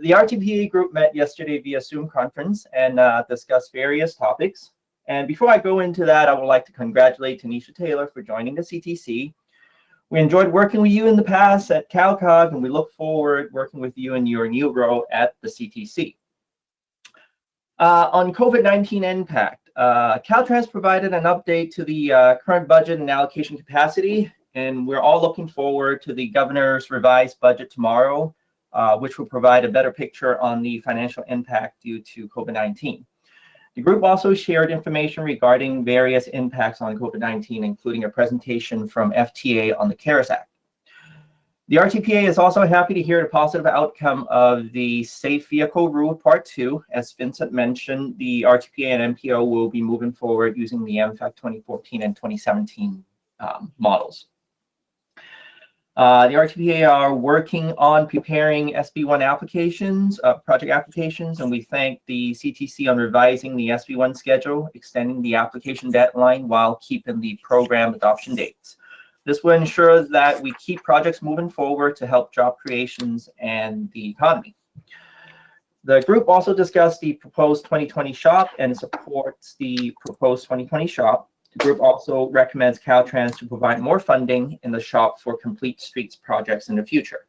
RTPA group met yesterday via Zoom conference and discussed various topics. And before I go into that, I would like to congratulate Tanisha Taylor for joining the CTC. We enjoyed working with you in the past at CalCog, and we look forward working with you in your new role at the CTC. On COVID-19 impact, Caltrans provided an update to the current budget and allocation capacity, and we're all looking forward to the governor's revised budget tomorrow, which will provide a better picture on the financial impact due to COVID-19. The group also shared information regarding various impacts on COVID-19, including a presentation from FTA on the CARES Act. The RTPA is also happy to hear the positive outcome of the Safe Vehicle Rule Part 2. As Vincent mentioned, the RTPA and MPO will be moving forward using the MFAC 2014 and 2017 models. The RTPA are working on preparing SB1 applications, project applications, and we thank the CTC on revising the SB1 schedule, extending the application deadline while keeping the program adoption dates. This will ensure that we keep projects moving forward to help job creations and the economy. The group also discussed the proposed 2020 shop and supports the proposed 2020 shop. The group also recommends Caltrans to provide more funding in the shop for complete streets projects in the future.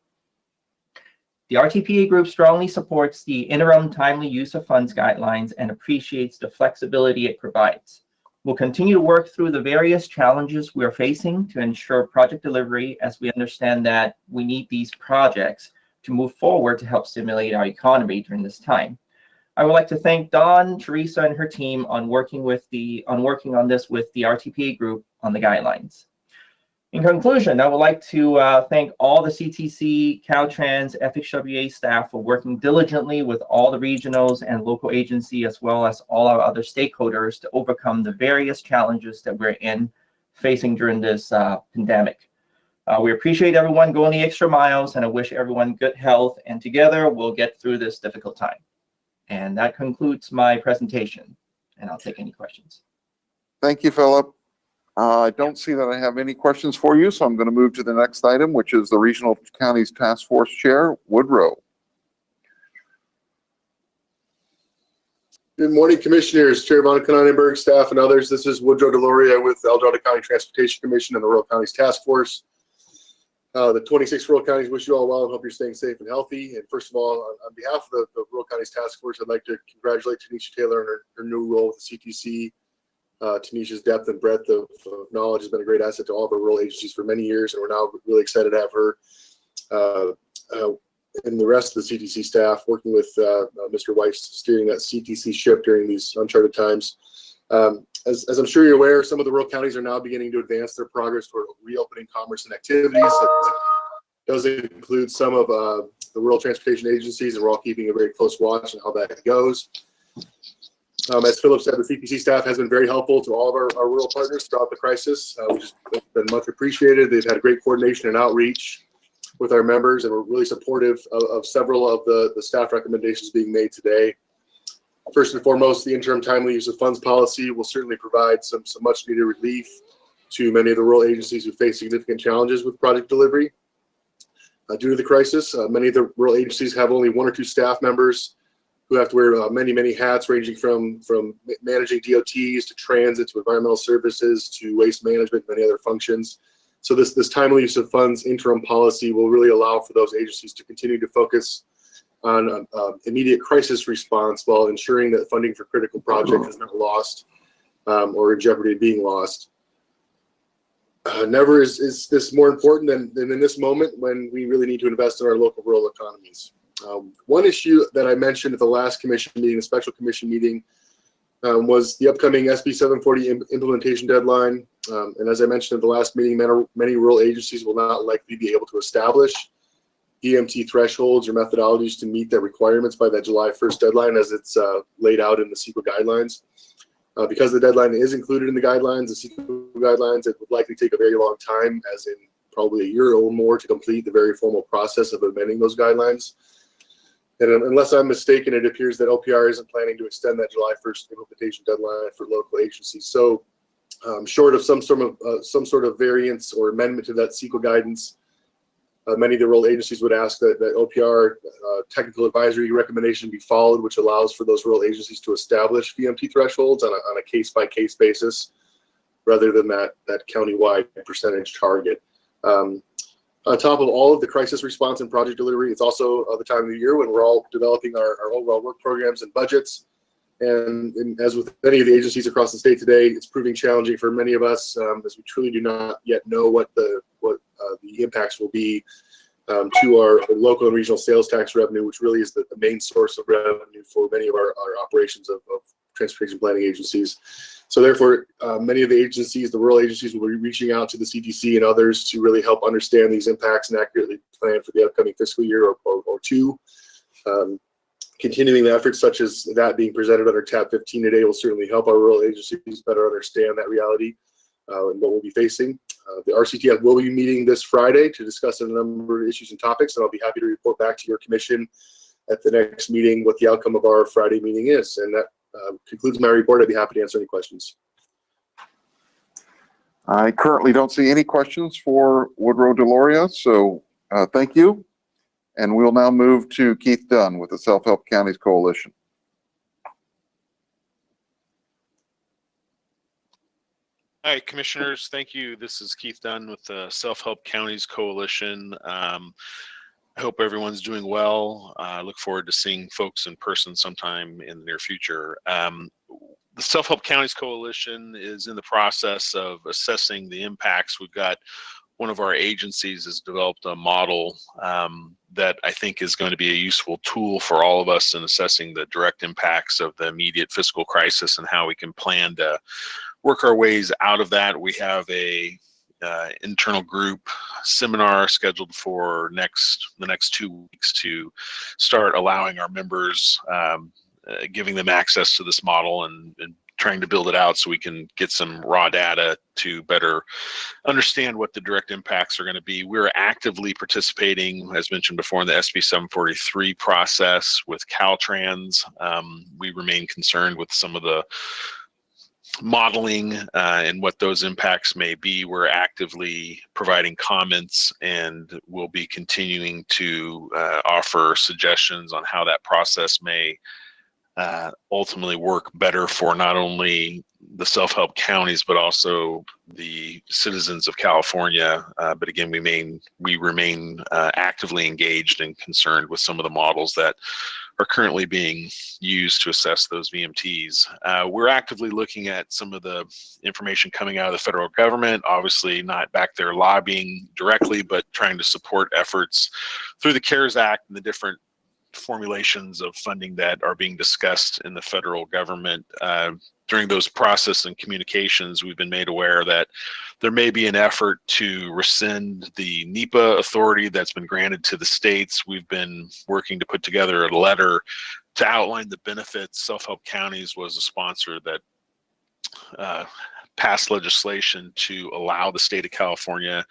The RTPA group strongly supports the interim timely use of funds guidelines and appreciates the flexibility it provides. We'll continue to work through the various challenges we're facing to ensure project delivery, as we understand that we need these projects to move forward to help stimulate our economy during this time. I would like to thank Dawn, Teresa, and her team on working on this with the RTPA group on the guidelines. In conclusion, I would like to thank all the CTC, Caltrans, FHWA staff for working diligently with all the regionals and local agency, as well as all our other stakeholders, to overcome the various challenges that we're facing during this pandemic. We appreciate everyone going the extra miles, and I wish everyone good health, and together we'll get through this difficult time. And that concludes my presentation, and I'll take any questions. Thank you, Philip. I don't see that I have any questions for you, so I'm going to move to the next item, which is the Regional Counties Task Force Chair, Woodrow. Good morning, Commissioners, Chair Von Konynenberg, staff, and others. This is Woodrow Deloria with the El Dorado County Transportation Commission and the Rural Counties Task Force. The 26 rural counties wish you all well and hope you're staying safe and healthy. And first of all, on behalf of the Rural Counties Task Force, I'd like to congratulate Tanisha Taylor on her new role with the CTC. Tanisha's depth and breadth of knowledge has been a great asset to all of our rural agencies for many years, and we're now really excited to have her and the rest of the CTC staff working with Mr. Weiss steering that CTC ship during these uncharted times. As I'm sure you're aware, some of the rural counties are now beginning to advance their progress toward reopening commerce and activities. That does include some of the rural transportation agencies, and we're all keeping a very close watch on how that goes. As Philip said, the CTC staff has been very helpful to all of our rural partners throughout the crisis, which has been much appreciated. They've had great coordination and outreach with our members, and we're really supportive of several of the staff recommendations being made today. First and foremost, the interim timely use of funds policy will certainly provide some much needed relief to many of the rural agencies who face significant challenges with project delivery. Due to the crisis, many of the rural agencies have only 1 or 2 staff members who have to wear many hats, ranging from managing DOTs to transit to environmental services to waste management and many other functions. So this timely use of funds interim policy will really allow for those agencies to continue to focus on immediate crisis response while ensuring that funding for critical projects is not lost or in jeopardy of being lost. Never is this more important than in this moment when we really need to invest in our local rural economies. One issue that I mentioned at the last commission meeting, the special commission meeting, was the upcoming SB 740 implementation deadline. And as I mentioned at the last meeting, many rural agencies will not likely be able to establish EMT thresholds or methodologies to meet their requirements by that July 1st deadline as it's laid out in the CEQA guidelines. Because the deadline is included in the guidelines, the CEQA guidelines, it would likely take a very long time, as in probably a year or more, to complete the very formal process of amending those guidelines. And unless I'm mistaken, it appears that OPR isn't planning to extend that July 1st implementation deadline for local agencies. So short of some sort of variance or amendment to that CEQA guidance, many of the rural agencies would ask that OPR technical advisory recommendation be followed, which allows for those rural agencies to establish VMT thresholds on a case-by-case basis, rather than that county-wide percentage target. On top of all of the crisis response and project delivery, it's also the time of the year when we're all developing our overall work programs and budgets. And as with many of the agencies across the state today, it's proving challenging for many of us, as we truly do not yet know what the impacts will be to our local and regional sales tax revenue, which really is the main source of revenue for many of our operations of transportation planning agencies. So therefore, many of the agencies, the rural agencies, will be reaching out to the CTC and others to really help understand these impacts and accurately plan for the upcoming fiscal year or two. Continuing the efforts such as that being presented under tab 15 today will certainly help our rural agencies better understand that reality and what we'll be facing. The RCTF will be meeting this Friday to discuss a number of issues and topics, and I'll be happy to report back to your commission at the next meeting what the outcome of our Friday meeting is. And that concludes my report. I'd be happy to answer any questions. I currently don't see any questions for Woodrow Deloria, so thank you. And we'll now move to Keith Dunn with the Self-Help Counties Coalition. Hi, Commissioners. Thank you. This is Keith Dunn with the Self-Help Counties Coalition. I hope everyone's doing well. I look forward to seeing folks in person sometime in the near future. The Self-Help Counties Coalition is in the process of assessing the impacts. We've got one of our agencies has developed a model that I think is going to be a useful tool for all of us in assessing the direct impacts of the immediate fiscal crisis and how we can plan to work our ways out of that. We have a internal group seminar scheduled for the next 2 weeks to start allowing our members, giving them access to this model and trying to build it out so we can get some raw data to better understand what the direct impacts are going to be. We're actively participating, as mentioned before, in the SB 743 process with Caltrans. We remain concerned with some of the modeling and what those impacts may be. We're actively providing comments and we'll be continuing to offer suggestions on how that process may ultimately work better for not only the self-help counties, but also the citizens of California. But again, we remain actively engaged and concerned with some of the models that are currently being used to assess those VMTs. We're actively looking at some of the information coming out of the federal government, obviously not back there lobbying directly, but trying to support efforts through the CARES Act and the different formulations of funding that are being discussed in the federal government. During those process and communications, we've been made aware that there may be an effort to rescind the NEPA authority that's been granted to the states. We've been working to put together a letter to outline the benefits. Self-Help Counties was a sponsor that passed legislation to allow the state of California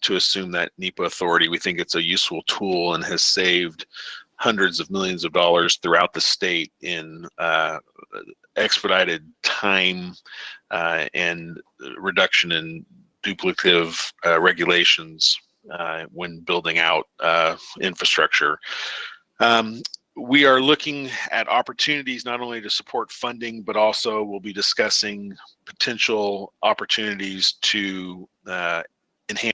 to assume that NEPA authority. We think it's a useful tool and has saved hundreds of millions of dollars throughout the state in expedited time and reduction in duplicative regulations when building out infrastructure. We are looking at opportunities not only to support funding, but also we'll be discussing potential opportunities to enhance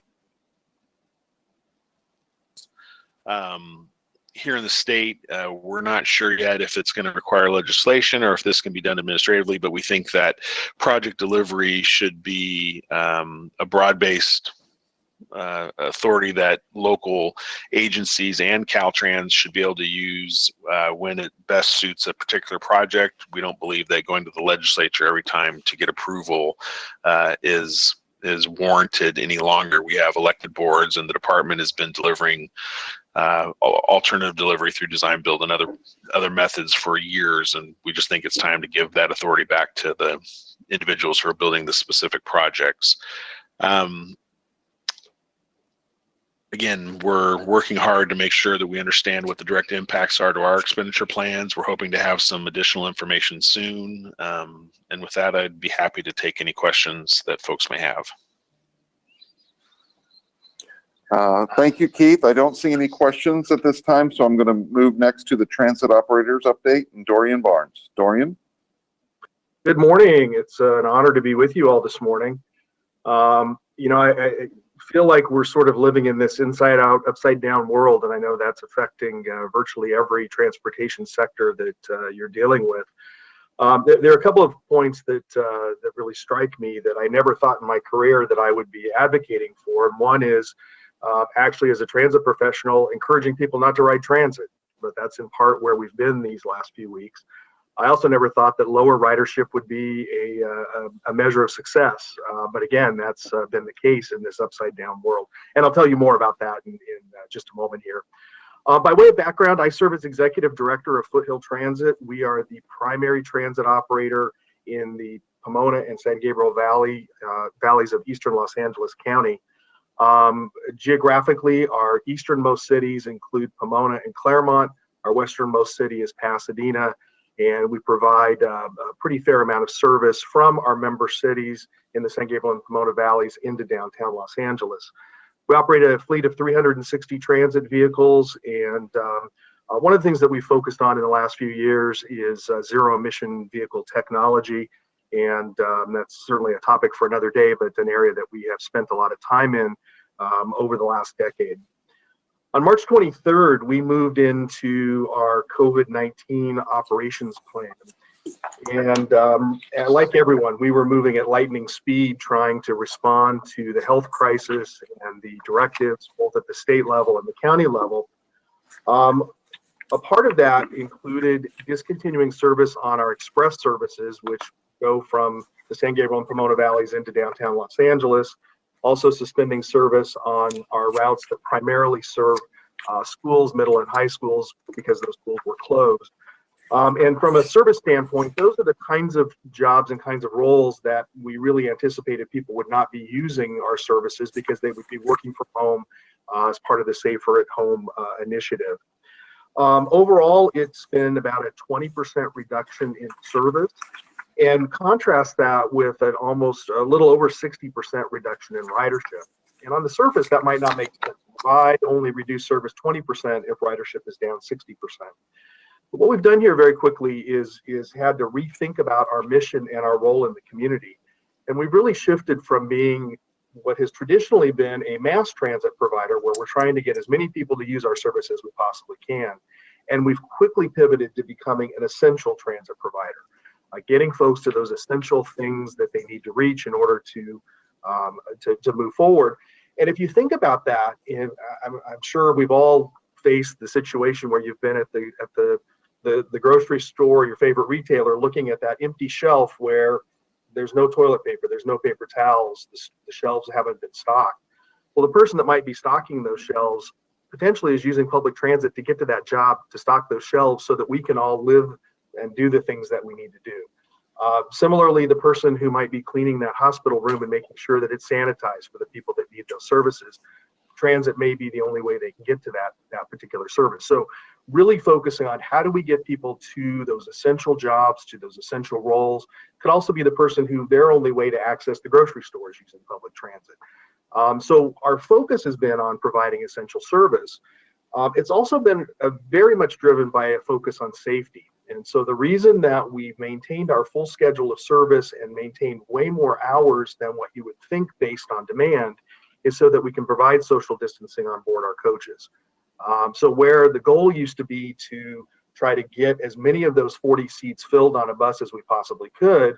here in the state. We're not sure yet if it's going to require legislation or if this can be done administratively, but we think that project delivery should be a broad-based authority that local agencies and Caltrans should be able to use when it best suits a particular project. We don't believe that going to the legislature every time to get approval is warranted any longer. We have elected boards and the department has been delivering alternative delivery through design build and other methods for years, and we just think it's time to give that authority back to the individuals who are building the specific projects. Again, we're working hard to make sure that we understand what the direct impacts are to our expenditure plans. We're hoping to have some additional information soon, and with that, I'd be happy to take any questions that folks may have. Thank you, Keith. I don't see any questions at this time, so I'm going to move next to the transit operators update and Dorian Barnes. Dorian? Good morning. It's an honor to be with you all this morning. I feel like we're sort of living in this inside out, upside down world, and I know that's affecting virtually every transportation sector that you're dealing with. There are a couple of points that really strike me that I never thought in my career that I would be advocating for. And one is actually, as a transit professional, encouraging people not to ride transit, but that's in part where we've been these last few weeks. I also never thought that lower ridership would be a measure of success, but again, that's been the case in this upside down world. And I'll tell you more about that in just a moment here. By way of background, I serve as executive director of Foothill Transit. We are the primary transit operator in the Pomona and San Gabriel valleys of eastern Los Angeles County. Geographically, our easternmost cities include Pomona and Claremont. Our westernmost city is Pasadena, and we provide a pretty fair amount of service from our member cities in the San Gabriel and Pomona valleys into downtown Los Angeles. We operate a fleet of 360 transit vehicles, and one of the things that we focused on in the last few years is zero emission vehicle technology. And that's certainly a topic for another day, but an area that we have spent a lot of time in over the last decade. On March 23rd, we moved into our COVID-19 operations plan. And like everyone, we were moving at lightning speed, trying to respond to the health crisis and the directives, both at the state level and the county level. A part of that included discontinuing service on our express services, which go from the San Gabriel and Pomona Valleys into downtown Los Angeles. Also suspending service on our routes that primarily serve schools, middle and high schools, because those schools were closed. And from a service standpoint, those are the kinds of jobs and kinds of roles that we really anticipated people would not be using our services because they would be working from home as part of the Safer at Home initiative. Overall, it's been about a 20% reduction in service, and contrast that with an almost a little over 60% reduction in ridership. And on the surface, that might not make sense. Why only reduce service 20% if ridership is down 60%? But what we've done here very quickly is had to rethink about our mission and our role in the community. And we've really shifted from being what has traditionally been a mass transit provider, where we're trying to get as many people to use our service as we possibly can. And we've quickly pivoted to becoming an essential transit provider, getting folks to those essential things that they need to reach in order to move forward. And if you think about that, I'm sure we've all faced the situation where you've been at the grocery store, your favorite retailer, looking at that empty shelf where there's no toilet paper, there's no paper towels, the shelves haven't been stocked. Well, the person that might be stocking those shelves potentially is using public transit to get to that job, to stock those shelves so that we can all live and do the things that we need to do. Similarly, the person who might be cleaning that hospital room and making sure that it's sanitized for the people that need those services, transit may be the only way they can get to that particular service. So really focusing on how do we get people to those essential jobs, to those essential roles. Could also be the person who their only way to access the grocery store is using public transit. So our focus has been on providing essential service. It's also been very much driven by a focus on safety. And so the reason that we've maintained our full schedule of service and maintained way more hours than what you would think based on demand is so that we can provide social distancing on board our coaches. So where the goal used to be to try to get as many of those 40 seats filled on a bus as we possibly could,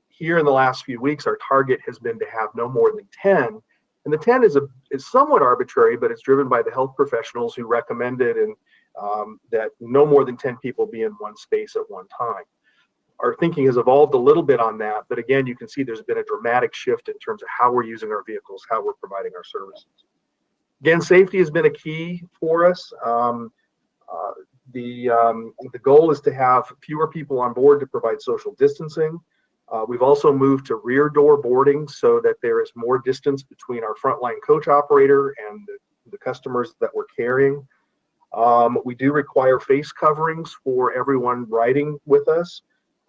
here in the last few weeks, our target has been to have no more than 10. And the 10 is somewhat arbitrary, but it's driven by the health professionals who recommended that no more than 10 people be in one space at one time. Our thinking has evolved a little bit on that, but again, you can see there's been a dramatic shift in terms of how we're using our vehicles, how we're providing our services. Again, safety has been a key for us. The goal is to have fewer people on board to provide social distancing. We've also moved to rear door boarding so that there is more distance between our frontline coach operator and the customers that we're carrying. We do require face coverings for everyone riding with us.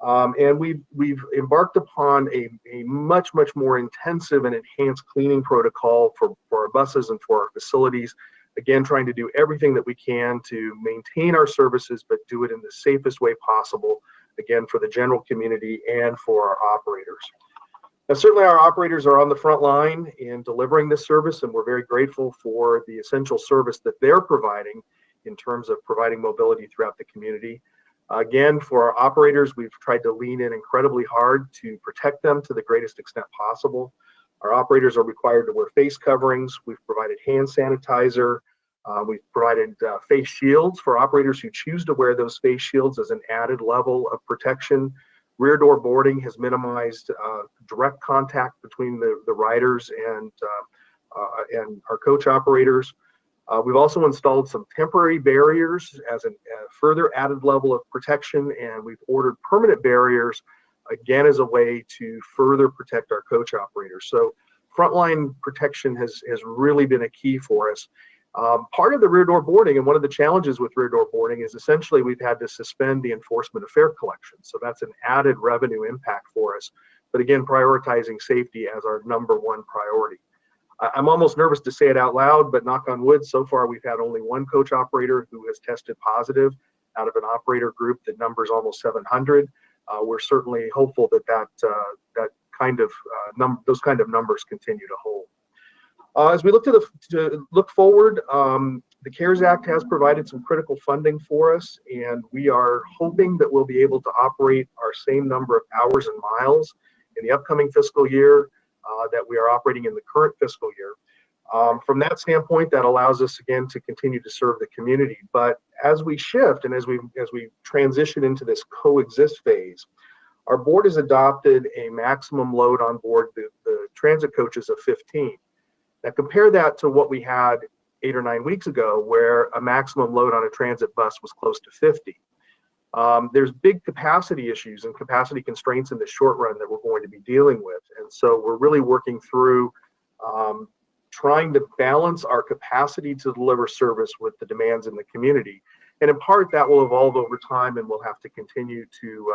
And we've embarked upon a much more intensive and enhanced cleaning protocol for our buses and for our facilities. Again, trying to do everything that we can to maintain our services, but do it in the safest way possible, again, for the general community and for our operators. Now, certainly our operators are on the front line in delivering this service, and we're very grateful for the essential service that they're providing in terms of providing mobility throughout the community. Again, for our operators, we've tried to lean in incredibly hard to protect them to the greatest extent possible. Our operators are required to wear face coverings. We've provided hand sanitizer. We've provided face shields for operators who choose to wear those face shields as an added level of protection. Rear door boarding has minimized direct contact between the riders and our coach operators. We've also installed some temporary barriers as a further added level of protection, and we've ordered permanent barriers, again, as a way to further protect our coach operators. So frontline protection has really been a key for us. Part of the rear door boarding, and one of the challenges with rear door boarding, is essentially we've had to suspend the enforcement of fare collection. So that's an added revenue impact for us. But again, prioritizing safety as our number one priority. I'm almost nervous to say it out loud, but knock on wood, so far we've had only one coach operator who has tested positive out of an operator group that numbers almost 700. We're certainly hopeful that those kind of numbers continue to hold. As we look to look forward, the CARES Act has provided some critical funding for us, and we are hoping that we'll be able to operate our same number of hours and miles in the upcoming fiscal year that we are operating in the current fiscal year. From that standpoint, that allows us again to continue to serve the community. But as we shift and as we transition into this coexist phase, our board has adopted a maximum load on board the transit coaches of 15. Now compare that to what we had 8 or 9 weeks ago, where a maximum load on a transit bus was close to 50. There's big capacity issues and capacity constraints in the short run that we're going to be dealing with. And so we're really working through trying to balance our capacity to deliver service with the demands in the community. And in part, that will evolve over time, and we'll have to continue to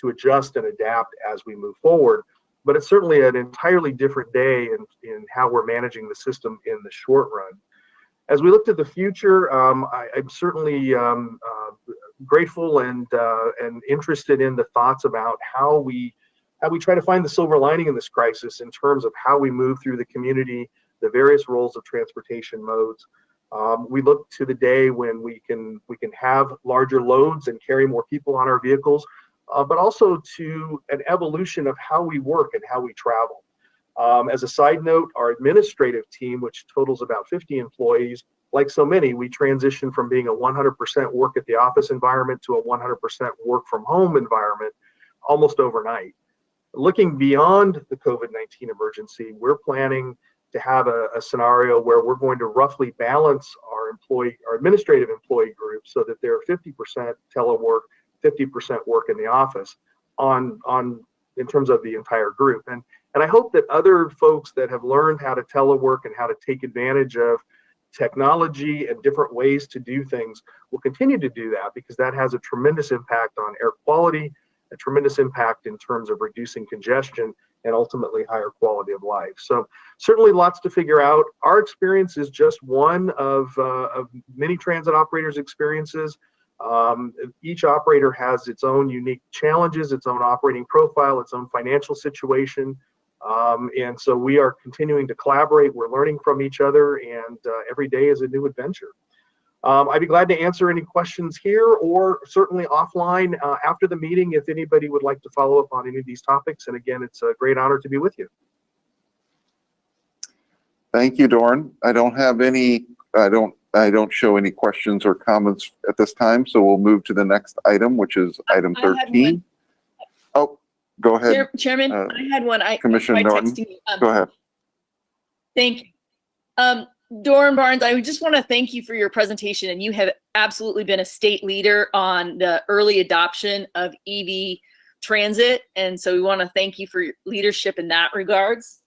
adjust and adapt as we move forward. But it's certainly an entirely different day in how we're managing the system in the short run. As we look to the future, I'm certainly grateful and interested in the thoughts about how we try to find the silver lining in this crisis in terms of how we move through the community, the various roles of transportation modes. We look to the day when we can have larger loads and carry more people on our vehicles, but also to an evolution of how we work and how we travel. As a side note, our administrative team, which totals about 50 employees, like so many, we transitioned from being a 100% work at the office environment to a 100% work from home environment almost overnight. Looking beyond the COVID-19 emergency, we're planning to have a scenario where we're going to roughly balance our administrative employee group so that they're 50% telework, 50% work in the office in terms of the entire group. And I hope that other folks that have learned how to telework and how to take advantage of technology and different ways to do things will continue to do that, because that has a tremendous impact on air quality, a tremendous impact in terms of reducing congestion and ultimately higher quality of life. So certainly lots to figure out. Our experience is just one of many transit operators' experiences. Each operator has its own unique challenges, its own operating profile, its own financial situation. And so we are continuing to collaborate. We're learning from each other, and every day is a new adventure. I'd be glad to answer any questions here or certainly offline after the meeting if anybody would like to follow up on any of these topics. And again, it's a great honor to be with you. Thank you, Doran. I don't show any questions or comments at this time, so we'll move to the next item, which is item 13. Oh, go ahead. Chairman, I had one. Commissioner Norton, go ahead. Thank you. Doran Barnes, I just want to thank you for your presentation, and you have absolutely been a state leader on the early adoption of EV transit, and so we want to thank you for your leadership in that regards.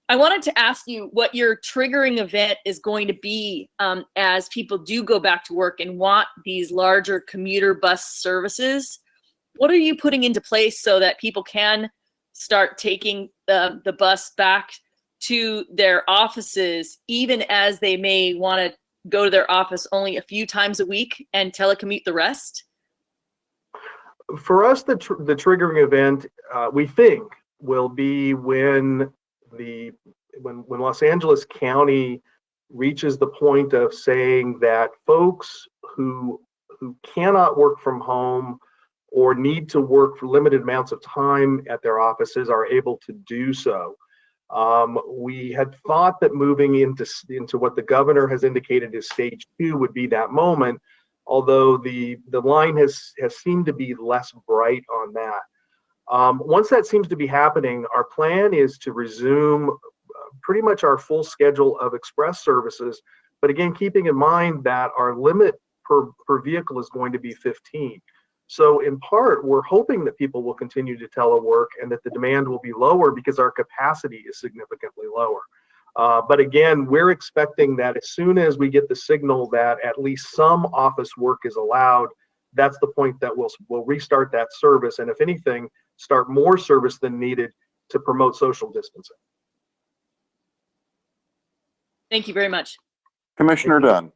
I wanted to ask you what your triggering event is going to be as people do go back to work and want these larger commuter bus services. What are you putting into place so that people can start taking the bus back to their offices, even as they may want to go to their office only a few times a week and telecommute the rest? For us, the triggering event, we think, will be when Los Angeles County reaches the point of saying that folks who cannot work from home or need to work for limited amounts of time at their offices are able to do so. We had thought that moving into what the governor has indicated is stage 2 would be that moment, although the line has seemed to be less bright on that. Once that seems to be happening, our plan is to resume pretty much our full schedule of express services, but again, keeping in mind that our limit per vehicle is going to be 15. So in part, we're hoping that people will continue to telework and that the demand will be lower because our capacity is significantly lower. But again, we're expecting that as soon as we get the signal that at least some office work is allowed, that's the point that we'll restart that service, and if anything, start more service than needed to promote social distancing. Thank you very much. Commissioner Dunn.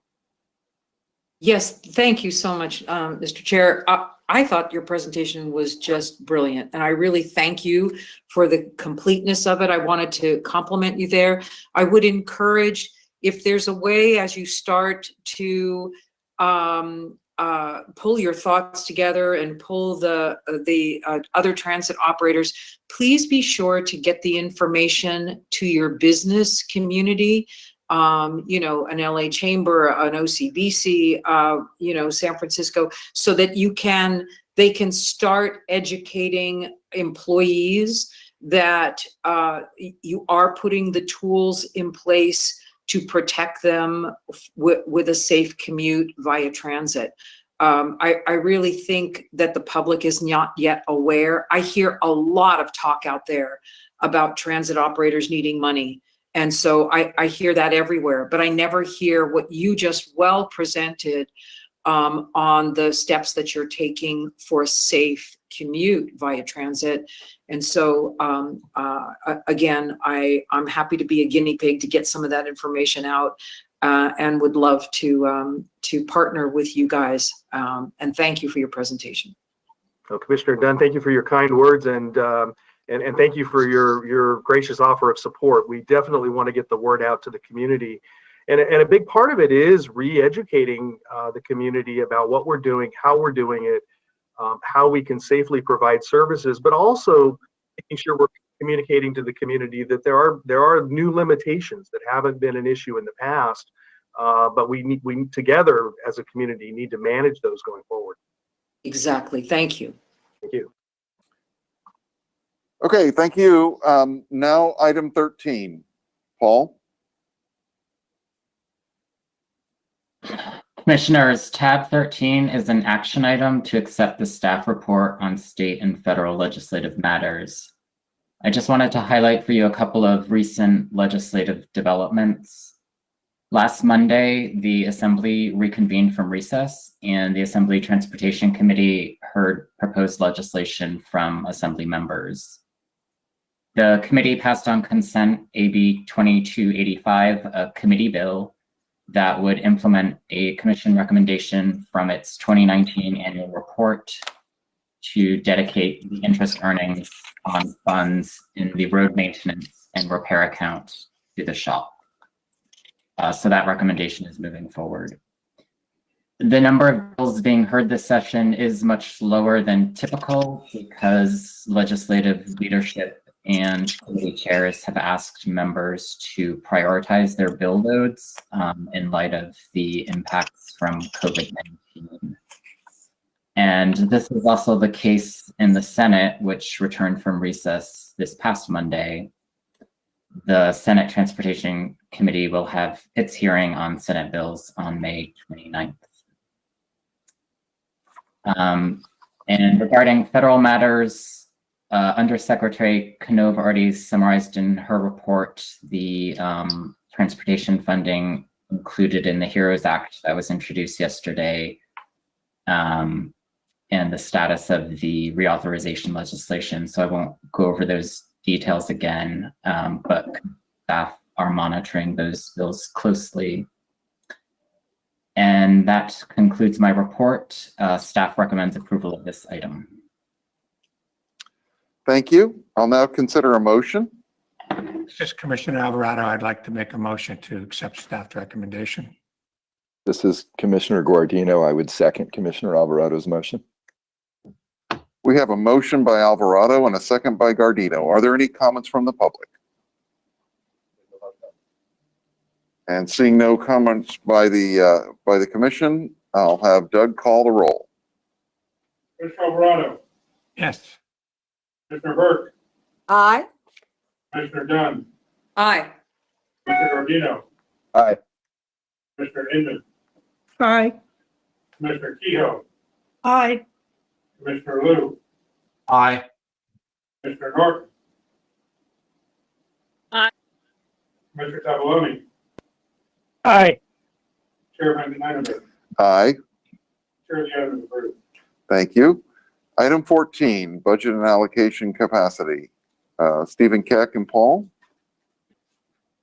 Yes, thank you so much, Mr. Chair. I thought your presentation was just brilliant, and I really thank you for the completeness of it. I wanted to compliment you there. I would encourage, if there's a way as you start to pull your thoughts together and pull the other transit operators, please be sure to get the information to your business community. You know, an LA Chamber, an OCBC, you know, San Francisco, so that they can start educating employees that you are putting the tools in place to protect them with a safe commute via transit. I really think that the public is not yet aware. I hear a lot of talk out there about transit operators needing money. And so I hear that everywhere, but I never hear what you just well presented on the steps that you're taking for a safe commute via transit. And so again, I'm happy to be a guinea pig to get some of that information out, and would love to partner with you guys. And thank you for your presentation. So Commissioner Dunn, thank you for your kind words, and thank you for your gracious offer of support. We definitely want to get the word out to the community. And a big part of it is re-educating the community about what we're doing, how we're doing it, how we can safely provide services, but also making sure we're communicating to the community that there are new limitations that haven't been an issue in the past, but we together as a community need to manage those going forward. Exactly. Thank you. Thank you. Okay, thank you. Now item 13, Paul. Commissioners, tab 13 is an action item to accept the staff report on state and federal legislative matters. I just wanted to highlight for you a couple of recent legislative developments. Last Monday, the Assembly reconvened from recess, and the Assembly Transportation Committee heard proposed legislation from Assembly members. The committee passed on consent AB 2285, a committee bill that would implement a commission recommendation from its 2019 annual report to dedicate the interest earnings on funds in the road maintenance and repair account to the shop. So that recommendation is moving forward. The number of bills being heard this session is much lower than typical because legislative leadership and committee chairs have asked members to prioritize their bill loads in light of the impacts from COVID-19. And this is also the case in the Senate, which returned from recess this past Monday. The Senate Transportation Committee will have its hearing on Senate bills on May 29th. And regarding federal matters, Undersecretary Canova already summarized in her report the transportation funding included in the HEROES Act that was introduced yesterday, and the status of the reauthorization legislation. So I won't go over those details again, but staff are monitoring those bills closely. And that concludes my report. Staff recommends approval of this item. Thank you. I'll now consider a motion. This is Commissioner Alvarado. I'd like to make a motion to accept staff recommendation. This is Commissioner Guardino. I would second Commissioner Alvarado's motion. We have a motion by Alvarado and a second by Guardino. Are there any comments from the public? And seeing no comments by the commission, I'll have Doug call the roll. Commissioner Alvarado, Yes. Commissioner Burke, Aye. Commissioner Dunn, Aye. Commissioner Gordino, Aye. Commissioner Inman, Aye. Commissioner Kehoe, Aye. Commissioner Liu, Aye. Commissioner Norton. Aye. Commissioner Tavoloni, Aye. Chairman Kneisenberg. Aye. Chair, the item is approved. Thank you. Item 14, budget and allocation capacity. Stephen Keck and Paul.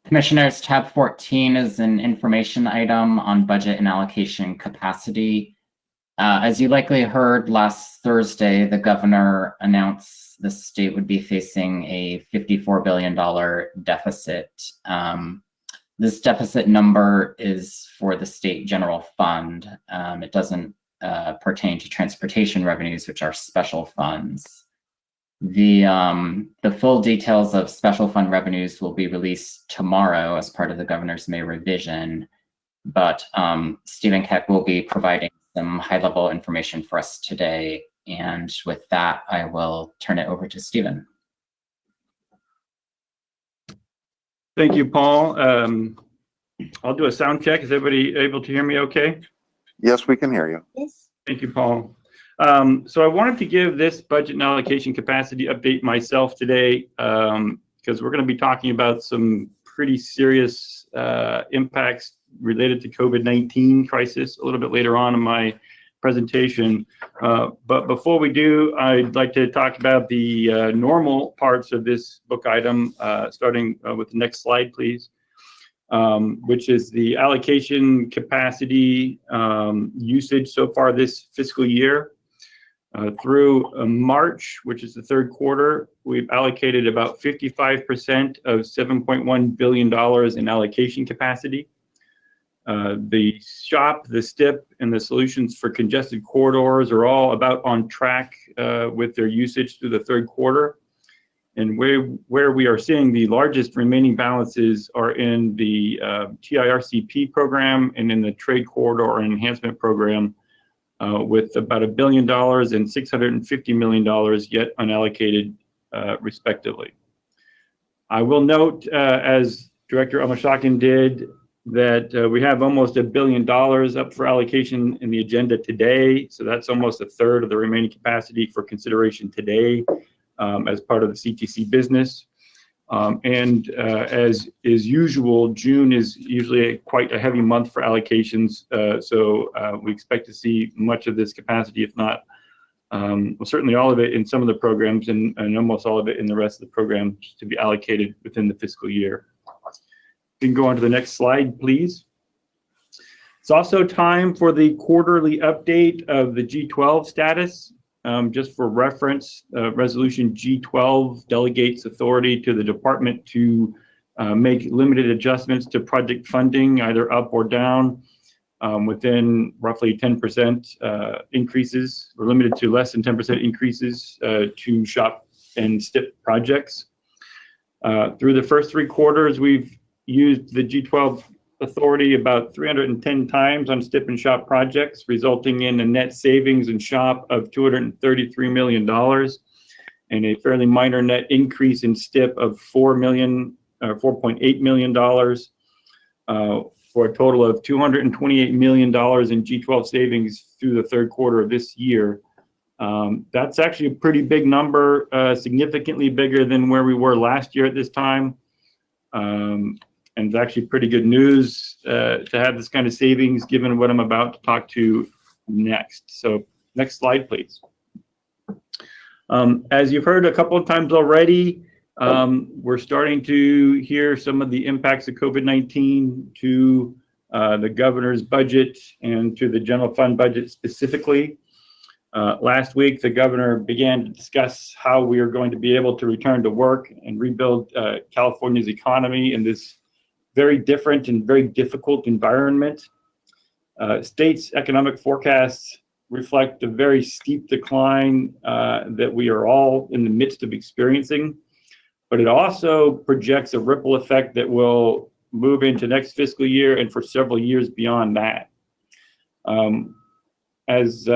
Commissioners, tab 14 is an information item on budget and allocation capacity. As you likely heard last Thursday, the governor announced the state would be facing a $54 billion deficit. This deficit number is for the state general fund. It doesn't pertain to transportation revenues, which are special funds. The full details of special fund revenues will be released tomorrow as part of the governor's May revision, but Stephen Keck will be providing some high-level information for us today. And with that, I will turn it over to Stephen. Thank you, Paul. I'll do a sound check. Is everybody able to hear me okay? Yes, we can hear you. Yes. Thank you, Paul. So I wanted to give this budget and allocation capacity update myself today because we're going to be talking about some pretty serious impacts related to COVID-19 crisis a little bit later on in my presentation. But before we do, I'd like to talk about the normal parts of this book item, starting with the next slide, please, which is the allocation capacity usage so far this fiscal year. Through March, which is the third quarter, we've allocated about 55% of $7.1 billion in allocation capacity. The SHOP, the STIP, and the solutions for congested corridors are all about on track with their usage through the third quarter. And where we are seeing the largest remaining balances are in the TIRCP program and in the Trade Corridor Enhancement Program, with about $1 billion and $650 million yet unallocated, respectively. I will note, as Director Amashkian did, that we have almost $1 billion up for allocation in the agenda today. So that's almost a third of the remaining capacity for consideration today as part of the CTC business. As is usual, June is usually quite a heavy month for allocations. So we expect to see much of this capacity, if not, well, certainly all of it in some of the programs and almost all of it in the rest of the programs to be allocated within the fiscal year. You can go on to the next slide, please. It's also time for the quarterly update of the G12 status. Just for reference, Resolution G12 delegates authority to the department to make limited adjustments to project funding, either up or down, within roughly 10% increases, or limited to less than 10% increases to SHOP and STIP projects. Through the first three quarters, we've used the G12 authority about 310 times on STIP and SHOP projects, resulting in a net savings in SHOP of $233 million and a fairly minor net increase in STIP of $4.8 million for a total of $228 million in G12 savings through the third quarter of this year. That's actually a pretty big number, significantly bigger than where we were last year at this time. And it's actually pretty good news to have this kind of savings given what I'm about to talk to next. So next slide, please. As you've heard a couple of times already, we're starting to hear some of the impacts of COVID-19 to the governor's budget and to the general fund budget specifically. Last week, the governor began to discuss how we are going to be able to return to work and rebuild California's economy in this very different and very difficult environment. State's economic forecasts reflect a very steep decline that we are all in the midst of experiencing, but it also projects a ripple effect that will move into next fiscal year and for several years beyond that. As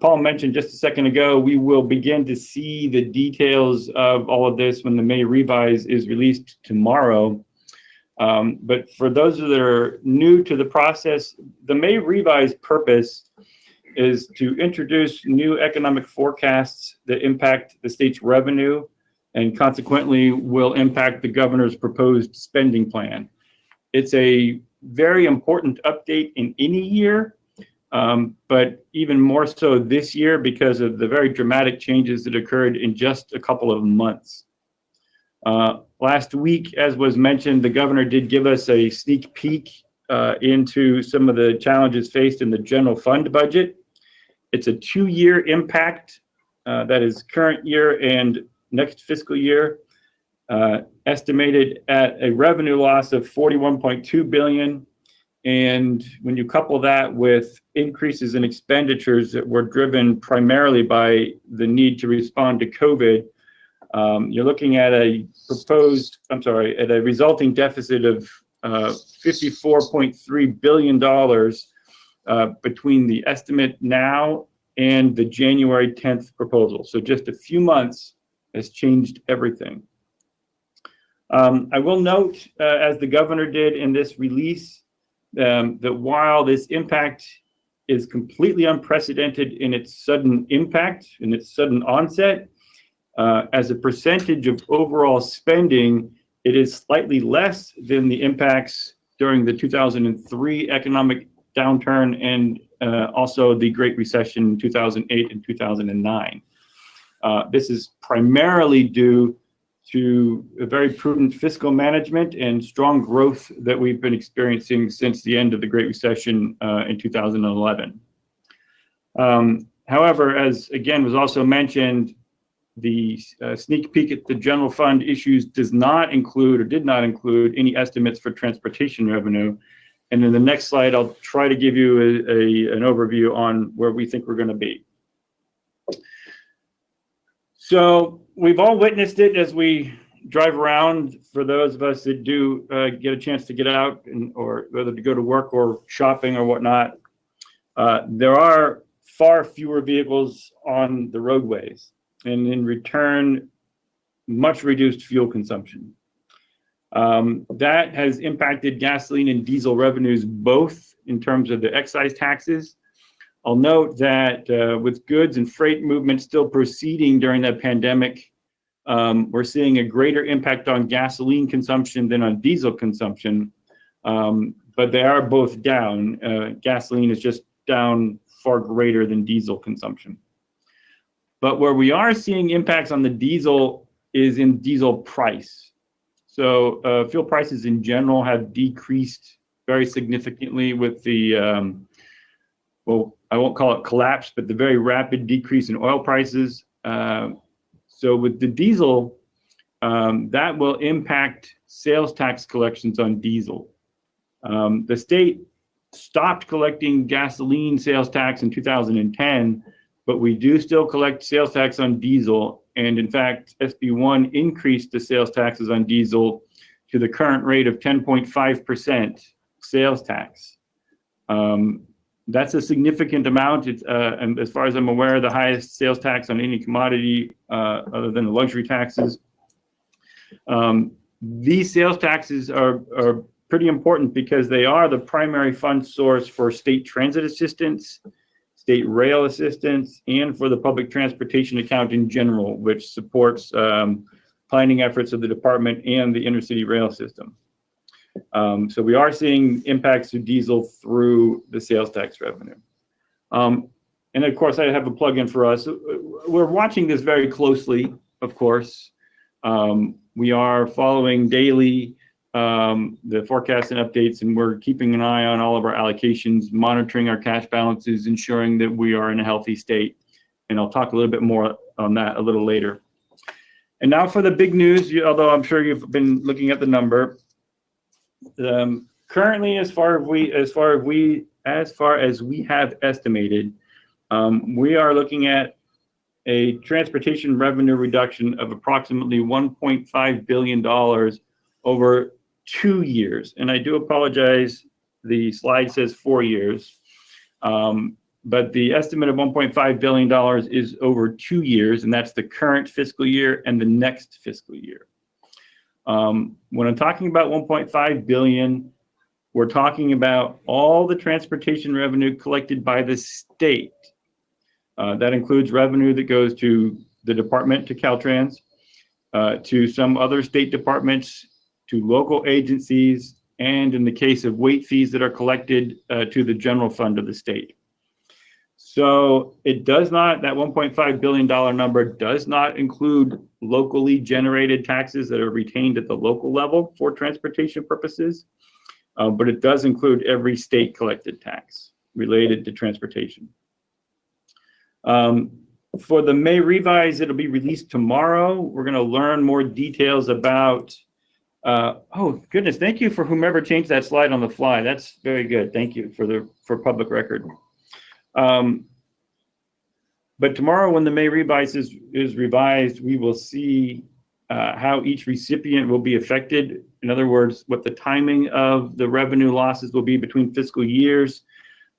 Paul mentioned just a second ago, we will begin to see the details of all of this when the May revise is released tomorrow. But for those that are new to the process, the May revise purpose is to introduce new economic forecasts that impact the state's revenue and consequently will impact the governor's proposed spending plan. It's a very important update in any year, but even more so this year because of the very dramatic changes that occurred in just a couple of months. Last week, as was mentioned, the governor did give us a sneak peek into some of the challenges faced in the general fund budget. It's a 2-year impact, that is current year and next fiscal year, estimated at a revenue loss of 41.2 billion. And when you couple that with increases in expenditures that were driven primarily by the need to respond to COVID, you're looking at a resulting deficit of $54.3 billion between the estimate now and the January 10th proposal. So just a few months has changed everything. I will note, as the governor did in this release, that while this impact is completely unprecedented in its sudden impact, in its sudden onset, as a percentage of overall spending, it is slightly less than the impacts during the 2003 economic downturn and also the Great Recession in 2008 and 2009. This is primarily due to a very prudent fiscal management and strong growth that we've been experiencing since the end of the Great Recession in 2011. However, as again was also mentioned, the sneak peek at the general fund issues does not include or did not include any estimates for transportation revenue. And in the next slide, I'll try to give you an overview on where we think we're going to be. So we've all witnessed it as we drive around. For those of us that do get a chance to get out or whether to go to work or shopping or whatnot, there are far fewer vehicles on the roadways, and in return, much reduced fuel consumption. That has impacted gasoline and diesel revenues both in terms of the excise taxes. I'll note that with goods and freight movement still proceeding during that pandemic, we're seeing a greater impact on gasoline consumption than on diesel consumption, but they are both down. Gasoline is just down far greater than diesel consumption. But where we are seeing impacts on the diesel is in diesel price. So fuel prices in general have decreased very significantly with the, well, I won't call it collapse, but the very rapid decrease in oil prices. So with the diesel, that will impact sales tax collections on diesel. The state stopped collecting gasoline sales tax in 2010, but we do still collect sales tax on diesel. And in fact, SB1 increased the sales taxes on diesel to the current rate of 10.5% sales tax. That's a significant amount. It's, and as far as I'm aware, the highest sales tax on any commodity other than the luxury taxes. These sales taxes are pretty important because they are the primary fund source for state transit assistance, state rail assistance, and for the public transportation account in general, which supports planning efforts of the department and the intercity rail system. So we are seeing impacts to diesel through the sales tax revenue. And of course, I have a plug-in for us. We're watching this very closely, of course. We are following daily the forecasts and updates, and we're keeping an eye on all of our allocations, monitoring our cash balances, ensuring that we are in a healthy state. And I'll talk a little bit more on that a little later. And now for the big news, although I'm sure you've been looking at the number. Currently, as far as we have estimated, we are looking at a transportation revenue reduction of approximately $1.5 billion over 2 years. And I do apologize, the slide says 4 years, but the estimate of $1.5 billion is over 2 years, and that's the current fiscal year and the next fiscal year. When I'm talking about 1.5 billion, we're talking about all the transportation revenue collected by the state. That includes revenue that goes to the department, to Caltrans, to some other state departments, to local agencies, and in the case of weight fees that are collected to the general fund of the state. So it does not, that $1.5 billion number does not include locally generated taxes that are retained at the local level for transportation purposes, but it does include every state collected tax related to transportation. For the May revise, it'll be released tomorrow. We're going to learn more details about, oh goodness, thank you for whomever changed that slide on the fly. That's very good. Thank you for public record. But tomorrow when the May revise is revised, we will see how each recipient will be affected. In other words, what the timing of the revenue losses will be between fiscal years.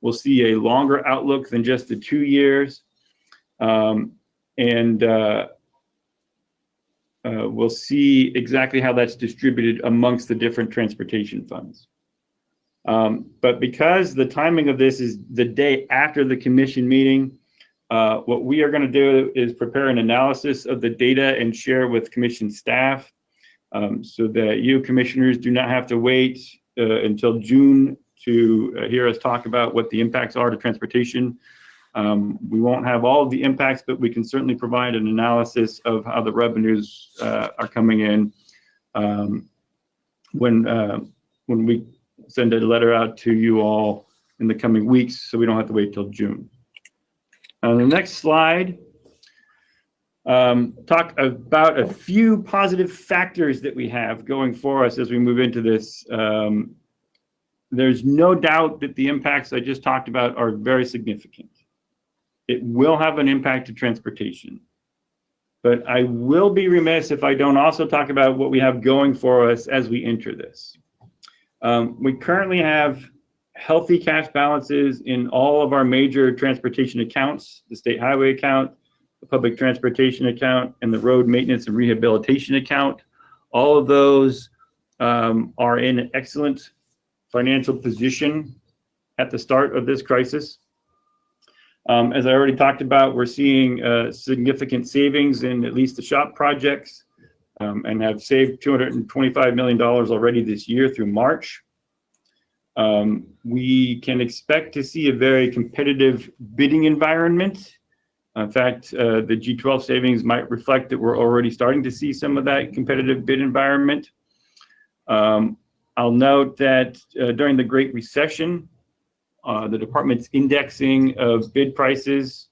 We'll see a longer outlook than just the 2 years. We'll see exactly how that's distributed amongst the different transportation funds. But because the timing of this is the day after the commission meeting, what we are going to do is prepare an analysis of the data and share with commission staff so that you commissioners do not have to wait until June to hear us talk about what the impacts are to transportation. We won't have all of the impacts, but we can certainly provide an analysis of how the revenues are coming in when we send a letter out to you all in the coming weeks, so we don't have to wait till June. On the next slide, talk about a few positive factors that we have going for us as we move into this. There's no doubt that the impacts I just talked about are very significant. It will have an impact to transportation. But I will be remiss if I don't also talk about what we have going for us as we enter this. We currently have healthy cash balances in all of our major transportation accounts, the state highway account, the public transportation account, and the road maintenance and rehabilitation account. All of those are in an excellent financial position at the start of this crisis. As I already talked about, we're seeing significant savings in at least the SHOP projects and have saved $225 million already this year through March. We can expect to see a very competitive bidding environment. In fact, the G12 savings might reflect that we're already starting to see some of that competitive bid environment. I'll note that during the Great Recession, the department's indexing of bid prices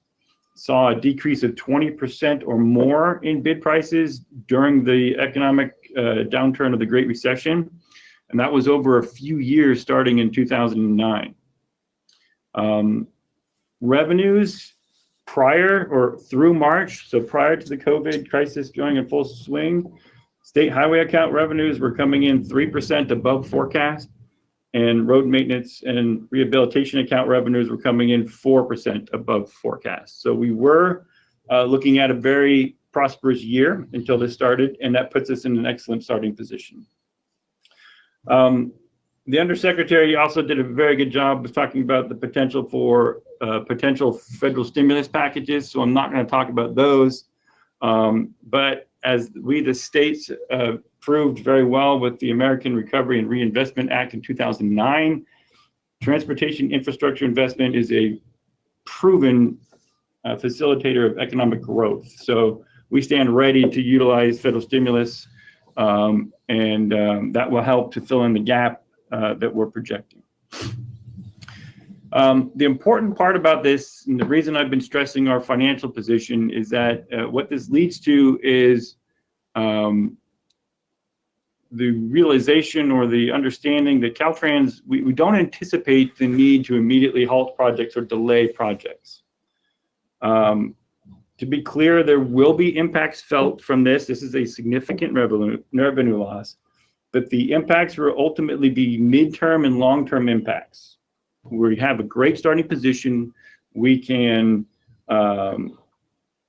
saw a decrease of 20% or more in bid prices during the economic downturn of the Great Recession. And that was over a few years starting in 2009. Revenues prior or through March, so prior to the COVID crisis going in full swing, state highway account revenues were coming in 3% above forecast, and road maintenance and rehabilitation account revenues were coming in 4% above forecast. So we were looking at a very prosperous year until this started, and that puts us in an excellent starting position. The Undersecretary also did a very good job of talking about the potential for potential federal stimulus packages, so I'm not going to talk about those. But as we, the states, proved very well with the American Recovery and Reinvestment Act in 2009, transportation infrastructure investment is a proven facilitator of economic growth. So we stand ready to utilize federal stimulus, and that will help to fill in the gap that we're projecting. The important part about this, and the reason I've been stressing our financial position, is that what this leads to is the realization or the understanding that Caltrans, we don't anticipate the need to immediately halt projects or delay projects. To be clear, there will be impacts felt from this. This is a significant revenue loss, but the impacts will ultimately be midterm and long-term impacts. We have a great starting position. We can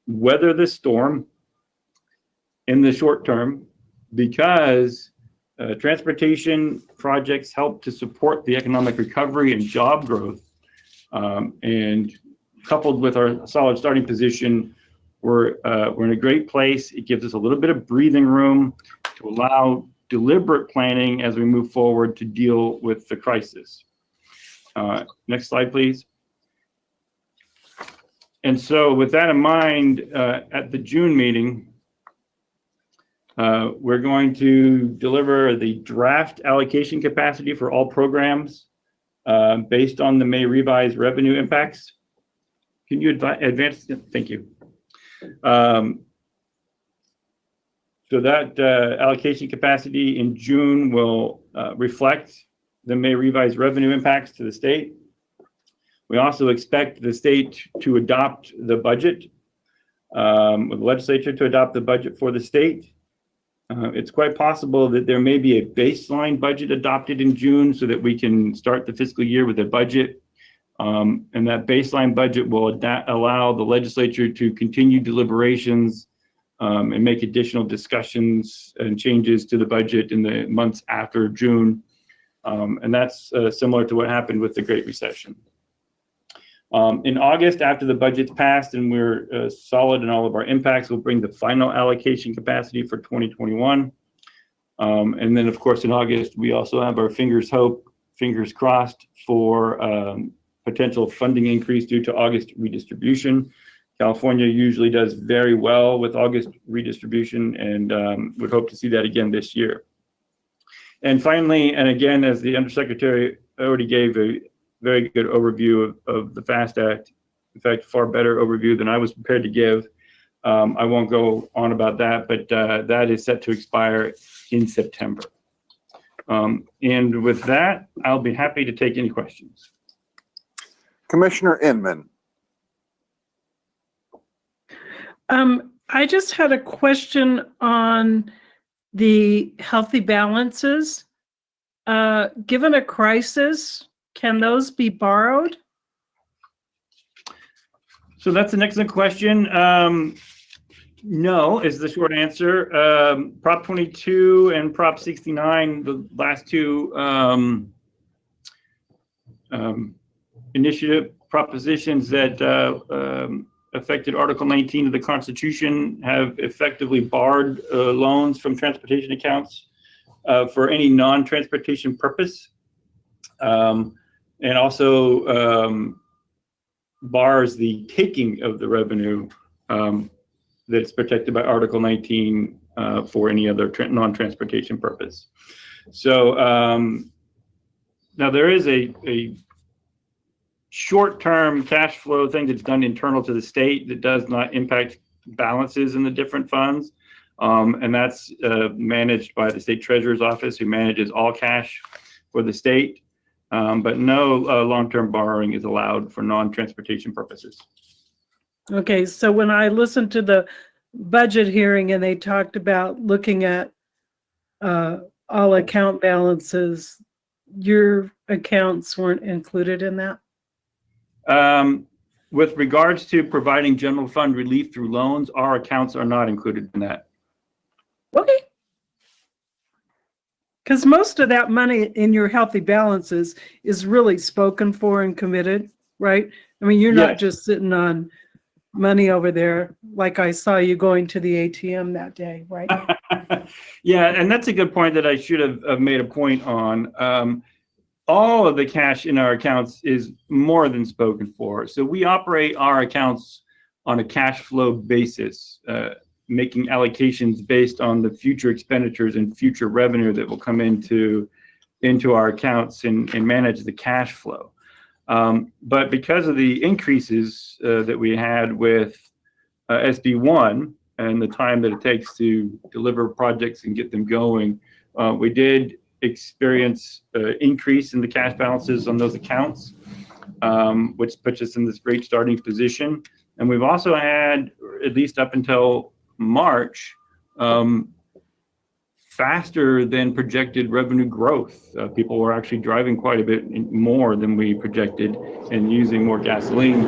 weather the storm in the short term because transportation projects help to support the economic recovery and job growth. And coupled with our solid starting position, we're in a great place. It gives us a little bit of breathing room to allow deliberate planning as we move forward to deal with the crisis. Next slide, please. And so with that in mind, at the June meeting, we're going to deliver the draft allocation capacity for all programs based on the May revised revenue impacts. Can you advance? Thank you. So that allocation capacity in June will reflect the May revised revenue impacts to the state. We also expect the state to adopt the budget, the legislature to adopt the budget for the state. It's quite possible that there may be a baseline budget adopted in June so that we can start the fiscal year with a budget. And that baseline budget will allow the legislature to continue deliberations and make additional discussions and changes to the budget in the months after June. And that's similar to what happened with the Great Recession. In August, after the budget's passed and we're solid in all of our impacts, we'll bring the final allocation capacity for 2021. And then, of course, in August, we also have our fingers crossed for potential funding increase due to August redistribution. California usually does very well with August redistribution, and would hope to see that again this year. And finally, and again, as the Undersecretary already gave a very good overview of the FAST Act, in fact, far better overview than I was prepared to give. I won't go on about that, but that is set to expire in September. And with that, I'll be happy to take any questions. Commissioner Inman. I just had a question on the healthy balances. Given a crisis, can those be borrowed? So that's an excellent question. No, is the short answer. Prop 22 and Prop 69, the last two initiative propositions that affected Article 19 of the Constitution, have effectively barred loans from transportation accounts for any non-transportation purpose, and also bars the taking of the revenue that's protected by Article 19 for any other non-transportation purpose. So now there is a short-term cash flow thing that's done internal to the state that does not impact balances in the different funds. And that's managed by the state treasurer's office, who manages all cash for the state. But no long-term borrowing is allowed for non-transportation purposes. Okay, so when I listened to the budget hearing and they talked about looking at all account balances, your accounts weren't included in that? With regards to providing general fund relief through loans, our accounts are not included in that. Okay. Because most of that money in your healthy balances is really spoken for and committed, right? I mean, you're not just sitting on money over there like I saw you going to the ATM that day, right? Yeah, and that's a good point that I should have made a point on. All of the cash in our accounts is more than spoken for. So we operate our accounts on a cash flow basis, making allocations based on the future expenditures and future revenue that will come into our accounts and manage the cash flow. But because of the increases that we had with SB1 and the time that it takes to deliver projects and get them going, we did experience increase in the cash balances on those accounts, which puts us in this great starting position. And we've also had, at least up until March, faster than projected revenue growth. People were actually driving quite a bit more than we projected and using more gasoline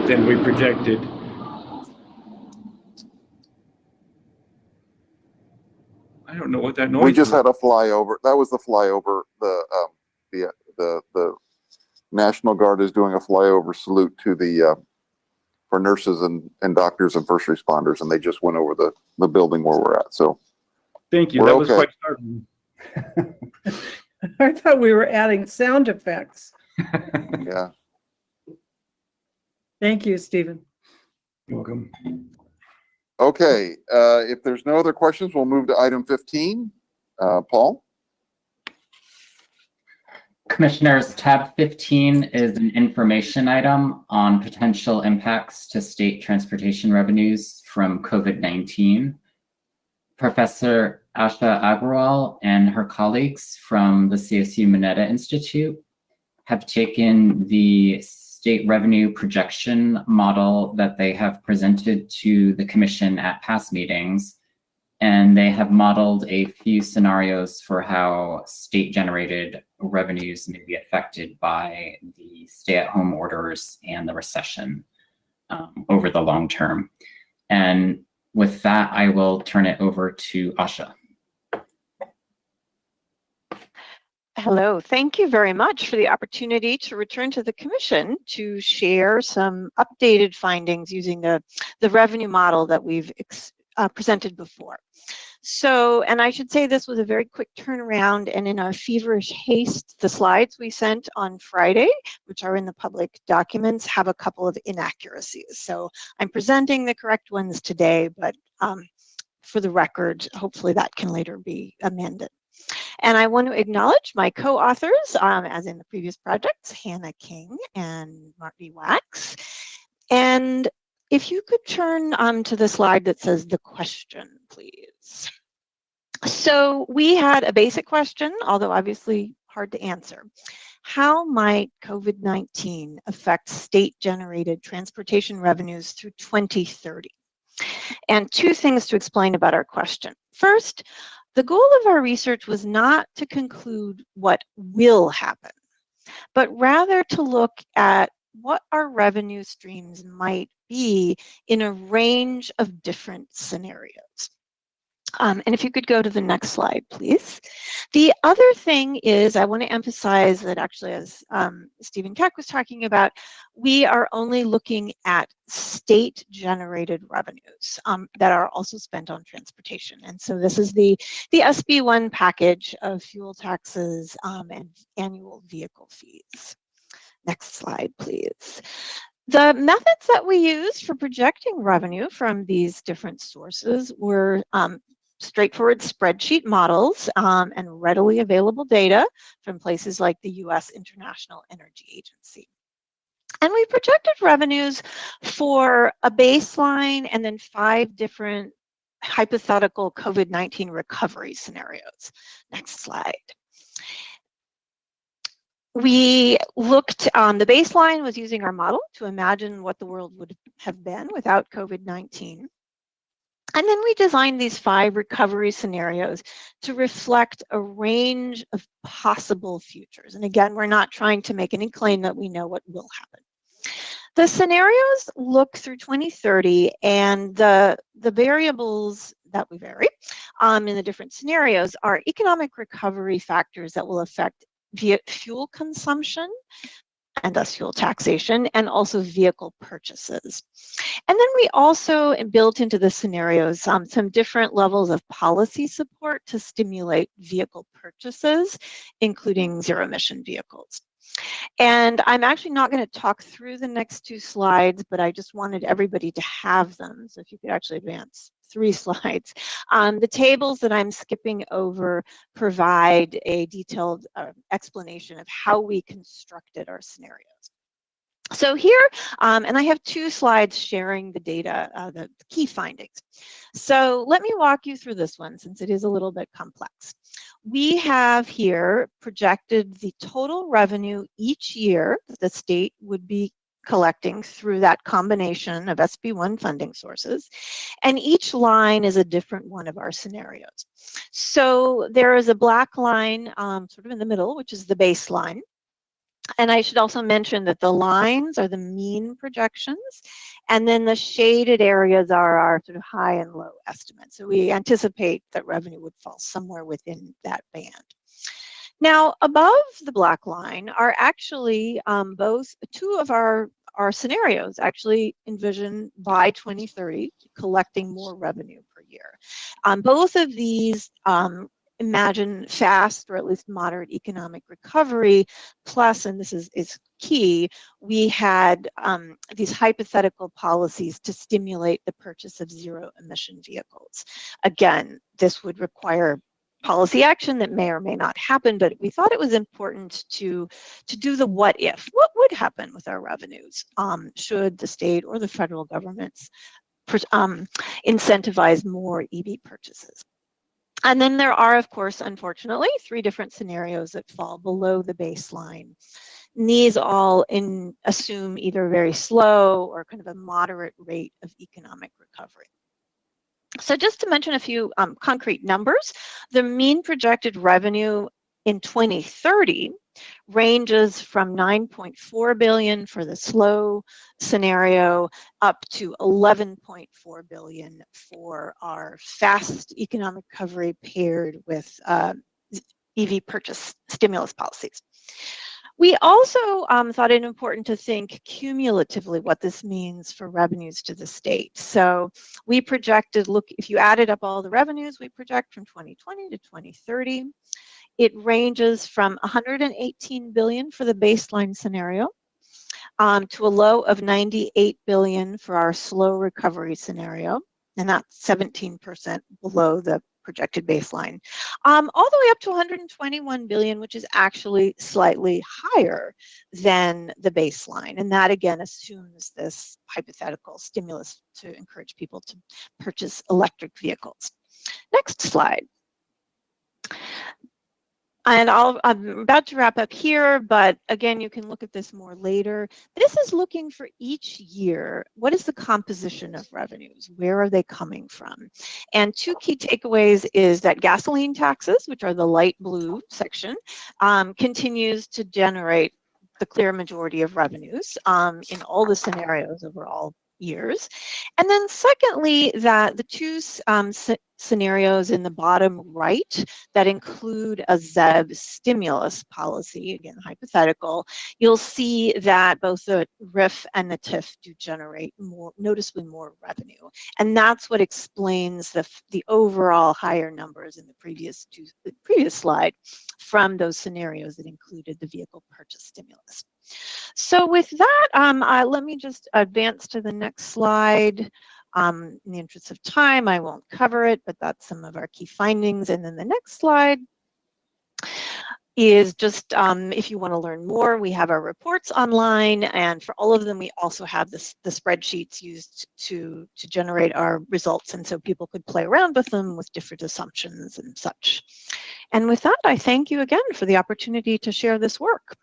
than we projected. I don't know what that noise We just was. had a flyover. That was the flyover. The National Guard is doing a flyover salute to the for nurses and doctors and first responders, and they just went over the building where we're at. So thank you. That was quite startling. I thought we were adding sound effects. Yeah. Thank you, Stephen. You're welcome. Okay, if there's no other questions, we'll move to item 15. Paul? Commissioners, tab 15 is an information item on potential impacts to state transportation revenues from COVID-19. Professor Asha Agrawal and her colleagues from the CSU Mineta Institute have taken the state revenue projection model that they have presented to the Commission at past meetings, and they have modeled a few scenarios for how state-generated revenues may be affected by the stay-at-home orders and the recession over the long term. And with that, I will turn it over to Asha. Hello, thank you very much for the opportunity to return to the Commission to share some updated findings using the revenue model that we've presented before. So, and I should say this was a very quick turnaround, and in our feverish haste, the slides we sent on Friday, which are in the public documents, have a couple of inaccuracies. So I'm presenting the correct ones today, but for the record, hopefully that can later be amended. And I want to acknowledge my co-authors, as in the previous projects, Hannah King and Marty Wax. And if you could turn to the slide that says the question, please. So we had a basic question, although obviously hard to answer. How might COVID-19 affect state-generated transportation revenues through 2030? And two things to explain about our question. First, the goal of our research was not to conclude what will happen, but rather to look at what our revenue streams might be in a range of different scenarios. And if you could go to the next slide, please. The other thing is I want to emphasize that actually, as Stephen Keck was talking about, we are only looking at state-generated revenues that are also spent on transportation. And so this is the SB1 package of fuel taxes and annual vehicle fees. Next slide, please. The methods that we used for projecting revenue from these different sources were straightforward spreadsheet models and readily available data from places like the U.S. International Energy Agency. And we projected revenues for a baseline and then 5 different hypothetical COVID-19 recovery scenarios. Next slide. We looked on the baseline was using our model to imagine what the world would have been without COVID-19. And then we designed these 5 recovery scenarios to reflect a range of possible futures. And again, we're not trying to make any claim that we know what will happen. The scenarios look through 2030, and the variables that we vary in the different scenarios are economic recovery factors that will affect fuel consumption, and thus fuel taxation, and also vehicle purchases. And then we also built into the scenarios some different levels of policy support to stimulate vehicle purchases, including zero-emission vehicles. And I'm actually not going to talk through the next 2 slides, but I just wanted everybody to have them. So if you could actually advance 3 slides. The tables that I'm skipping over provide a detailed explanation of how we constructed our scenarios. So here, and I have 2 slides sharing the data, the key findings. So let me walk you through this one since it is a little bit complex. We have here projected the total revenue each year that the state would be collecting through that combination of SB1 funding sources. And each line is a different one of our scenarios. So there is a black line sort of in the middle, which is the baseline. And I should also mention that the lines are the mean projections, and then the shaded areas are our sort of high and low estimates. So we anticipate that revenue would fall somewhere within that band. Now, above the black line are actually both 2 of our scenarios actually envision by 2030 collecting more revenue per year. Both of these imagine fast or at least moderate economic recovery, plus, and this is key, we had these hypothetical policies to stimulate the purchase of zero-emission vehicles. Again, this would require policy action that may or may not happen, but we thought it was important to do the what if. What would happen with our revenues should the state or the federal governments incentivize more EV purchases? And then there are, of course, unfortunately, 3 different scenarios that fall below the baseline. And these all assume either very slow or kind of a moderate rate of economic recovery. So just to mention a few concrete numbers, the mean projected revenue in 2030 ranges from 9.4 billion for the slow scenario up to 11.4 billion for our fast economic recovery paired with EV purchase stimulus policies. We also thought it important to think cumulatively what this means for revenues to the state. So we projected, look, if you added up all the revenues we project from 2020 to 2030, it ranges from 118 billion for the baseline scenario to a low of 98 billion for our slow recovery scenario, and that's 17% below the projected baseline, all the way up to 121 billion, which is actually slightly higher than the baseline. And that again assumes this hypothetical stimulus to encourage people to purchase electric vehicles. Next slide. And I'm about to wrap up here, but again, you can look at this more later. This is looking for each year. What is the composition of revenues? Where are they coming from? And 2 key takeaways is that gasoline taxes, which are the light blue section, continues to generate the clear majority of revenues in all the scenarios over all years. And then secondly, that the 2 scenarios in the bottom right that include a ZEB stimulus policy, again hypothetical, you'll see that both the RIF and the TIF do generate noticeably more revenue. And that's what explains the overall higher numbers in the previous slide from those scenarios that included the vehicle purchase stimulus. So with that, let me just advance to the next slide. In the interest of time, I won't cover it, but that's some of our key findings. And then the next slide is just, if you want to learn more, we have our reports online, and for all of them, we also have the spreadsheets used to generate our results, and so people could play around with them with different assumptions and such. And with that, I thank you again for the opportunity to share this work.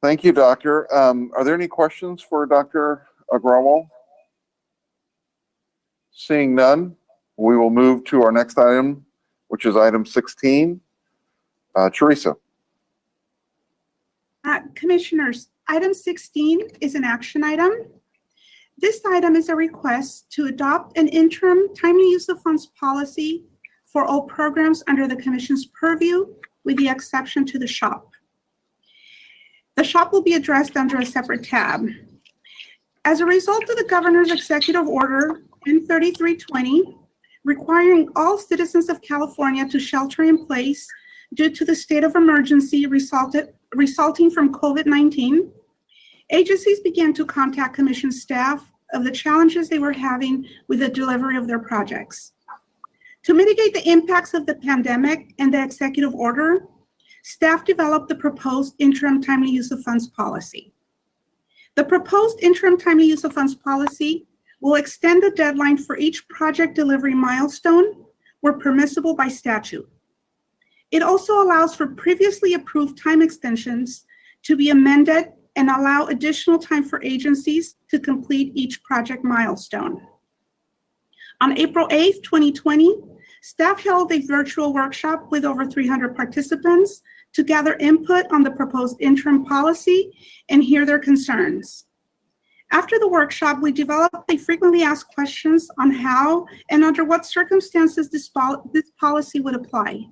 Thank you, Doctor. Are there any questions for Dr. Agrawal? Seeing none, we will move to our next item, which is item 16. Teresa. Commissioners, item 16 is an action item. This item is a request to adopt an interim timely use of funds policy for all programs under the Commission's purview, with the exception to the SHOP. The SHOP will be addressed under a separate tab. As a result of the Governor's Executive Order N3320, requiring all citizens of California to shelter in place due to the state of emergency resulting from COVID-19, agencies began to contact Commission staff of the challenges they were having with the delivery of their projects. To mitigate the impacts of the pandemic and the executive order, staff developed the proposed interim timely use of funds policy. The proposed interim timely use of funds policy will extend the deadline for each project delivery milestone where permissible by statute. It also allows for previously approved time extensions to be amended and allow additional time for agencies to complete each project milestone. On April 8th, 2020, staff held a virtual workshop with over 300 participants to gather input on the proposed interim policy and hear their concerns. After the workshop, we developed a frequently asked questions on how and under what circumstances this policy would apply.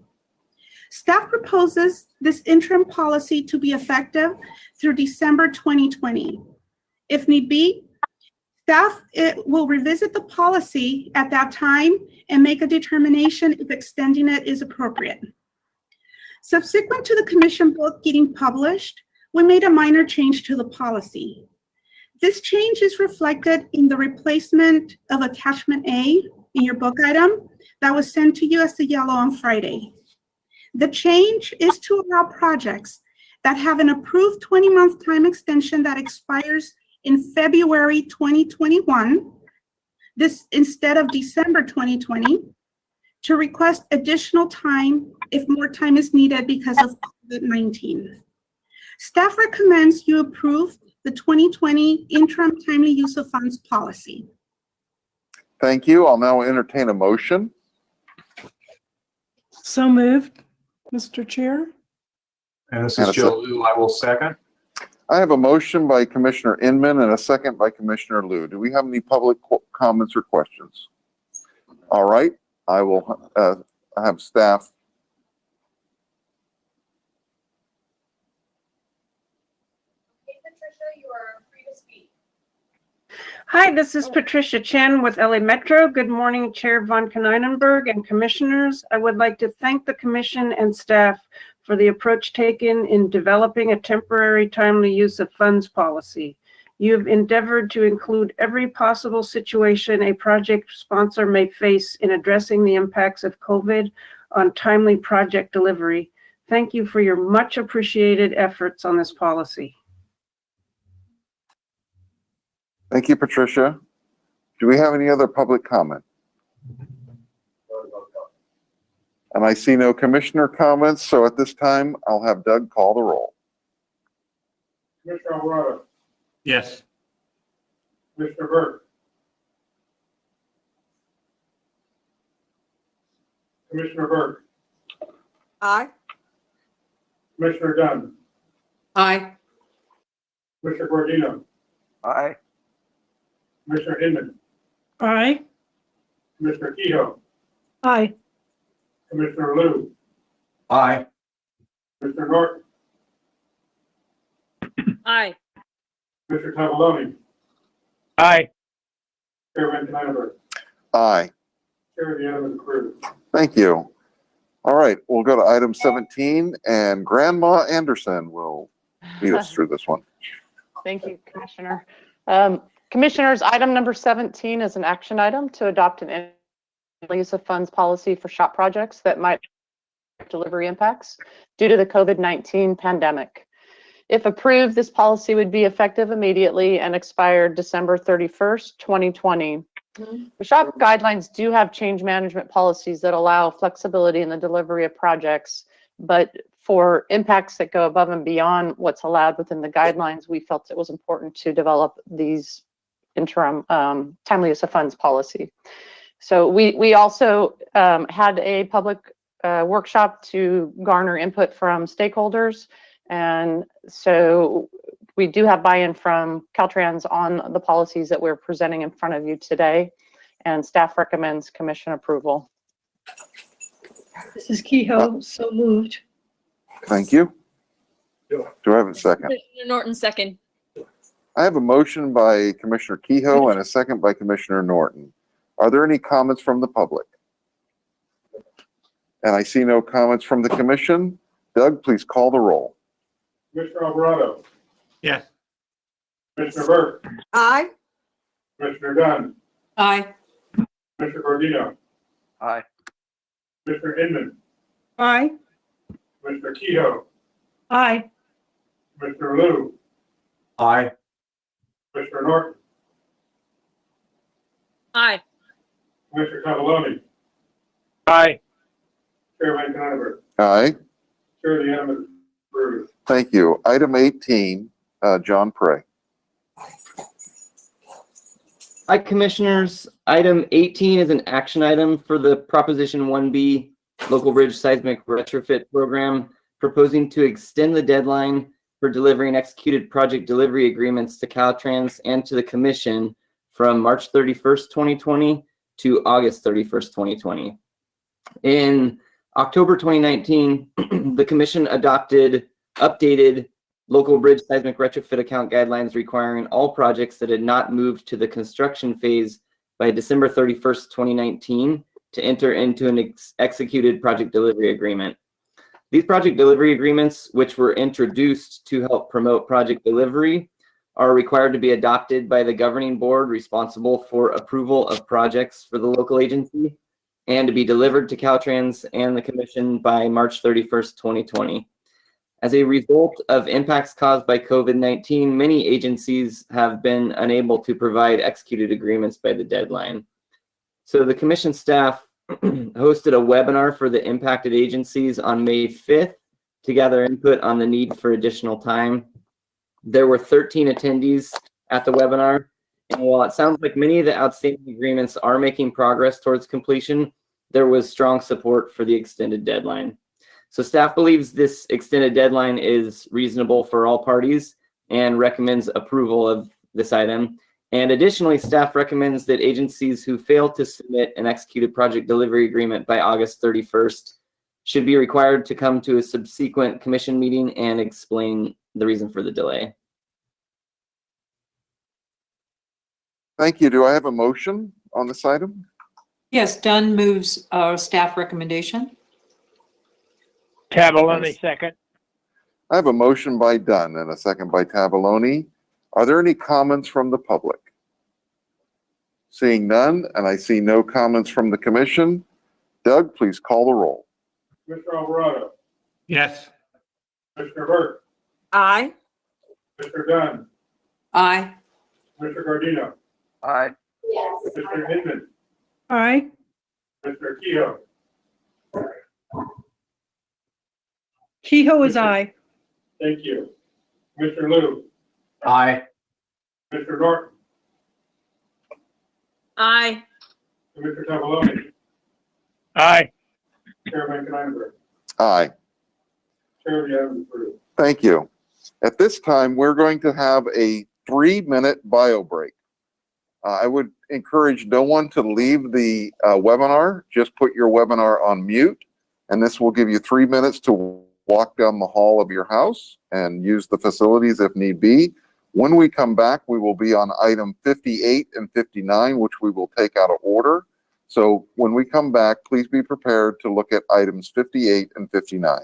Staff proposes this interim policy to be effective through December 2020. If need be, staff will revisit the policy at that time and make a determination if extending it is appropriate. Subsequent to the Commission book getting published, we made a minor change to the policy. This change is reflected in the replacement of Attachment A in your book item that was sent to you as the yellow on Friday. The change is to allow projects that have an approved 20-month time extension that expires in February 2021, this instead of December 2020, to request additional time if more time is needed because of COVID-19. Staff recommends you approve the 2020 interim timely use of funds policy. Thank you. I'll now entertain a motion. So moved, Mr. Chair. And this is Joe Liu. I will second. I have a motion by Commissioner Inman and a second by Commissioner Liu. Do we have any public comments or questions? All right, I will have staff. Hi, this is Patricia Chen with LA Metro. Good morning, Chair Von Konynenberg and commissioners. I would like to thank the commission and staff for the approach taken in developing a temporary timely use of funds policy. You've endeavored to include every possible situation a project sponsor may face in addressing the impacts of COVID on timely project delivery. Thank you for your much appreciated efforts on this policy. Thank you, Patricia. Do we have any other public comment? And I see no commissioner comments, so at this time, I'll have Doug call the roll. Commissioner Alvarado, Yes. Commissioner Burke, Commissioner Burke, Aye. Commissioner Dunn, Aye. Commissioner Gordino, Aye. Commissioner Inman, Aye. Commissioner Kehoe, Aye. Commissioner Liu, Aye. Commissioner Norton, Aye. Commissioner Tavaloni, Aye. Chairman Kneisenberg. Aye. Chair, the item is approved. Thank you. All right, we'll go to item 17, and Grandma Anderson will lead us through this one. Thank you, Commissioner. Commissioners, item number 17 is an action item to adopt an use of funds policy for SHOP projects that might delivery impacts due to the COVID-19 pandemic. If approved, this policy would be effective immediately and expire December 31st, 2020. The SHOP guidelines do have change management policies that allow flexibility in the delivery of projects, but for impacts that go above and beyond what's allowed within the guidelines, we felt it was important to develop these interim timely use of funds policy. So we also had a public workshop to garner input from stakeholders. And so we do have buy-in from Caltrans on the policies that we're presenting in front of you today, and staff recommends commission approval. This is Kehoe, so moved. Thank you. Do I have a second? Commissioner Norton, second. I have a motion by Commissioner Kehoe and a second by Commissioner Norton. Are there any comments from the public? And I see no comments from the commission. Doug, please call the roll. Commissioner Alvarado, Yes. Commissioner Burke, Aye. Commissioner Dunn, Aye. Commissioner Gordino, Aye. Commissioner Inman, Aye. Commissioner Kehoe, Aye. Commissioner Liu, Aye. Commissioner Norton, Aye. Commissioner Tavaloni, Aye. Chairman Kneisenberg. Aye. Chair, the item is approved. Thank you. Item 18, John Prey. Hi, Commissioners. Item 18 is an action item for the Proposition 1B Local Bridge Seismic Retrofit Program, proposing to extend the deadline for delivering executed project delivery agreements to Caltrans and to the Commission from March 31st, 2020 to August 31st, 2020. In October 2019, the Commission adopted updated local bridge seismic retrofit account guidelines requiring all projects that had not moved to the construction phase by December 31st, 2019 to enter into an executed project delivery agreement. These project delivery agreements, which were introduced to help promote project delivery, are required to be adopted by the governing board responsible for approval of projects for the local agency and to be delivered to Caltrans and the commission by March 31st, 2020. As a result of impacts caused by COVID-19, many agencies have been unable to provide executed agreements by the deadline. So the commission staff hosted a webinar for the impacted agencies on May 5th to gather input on the need for additional time. There were 13 attendees at the webinar, and while it sounds like many of the outstanding agreements are making progress towards completion, there was strong support for the extended deadline. So staff believes this extended deadline is reasonable for all parties and recommends approval of this item. And additionally, staff recommends that agencies who fail to submit an executed project delivery agreement by August 31st should be required to come to a subsequent commission meeting and explain the reason for the delay. Thank you. Do I have a motion on this item? Yes, Dunn moves staff recommendation. Tabellone, second. I have a motion by Dunn and a second by Tabellone. Are there any comments from the public? Seeing none, and I see no comments from the commission. Doug, please call the roll. Commissioner Alvarado, Yes. Commissioner Burke, Aye. Commissioner Dunn, Aye. Commissioner Gardino, Aye. Commissioner Inman, Aye. Commissioner Kehoe, Kehoe is aye. thank you. Commissioner Liu, Aye. Commissioner Norton, Aye. Commissioner Tabellone, Aye. Chairman Kneinberg. Aye. Chair, the item is approved. Thank you. At this time, we're going to have a 3-minute bio break. I would encourage no one to leave the webinar. Just put your webinar on mute, and this will give you 3 minutes to walk down the hall of your house and use the facilities if need be. When we come back, we will be on item 58 and 59, which we will take out of order. So when we come back, please be prepared to look at items 58 and 59.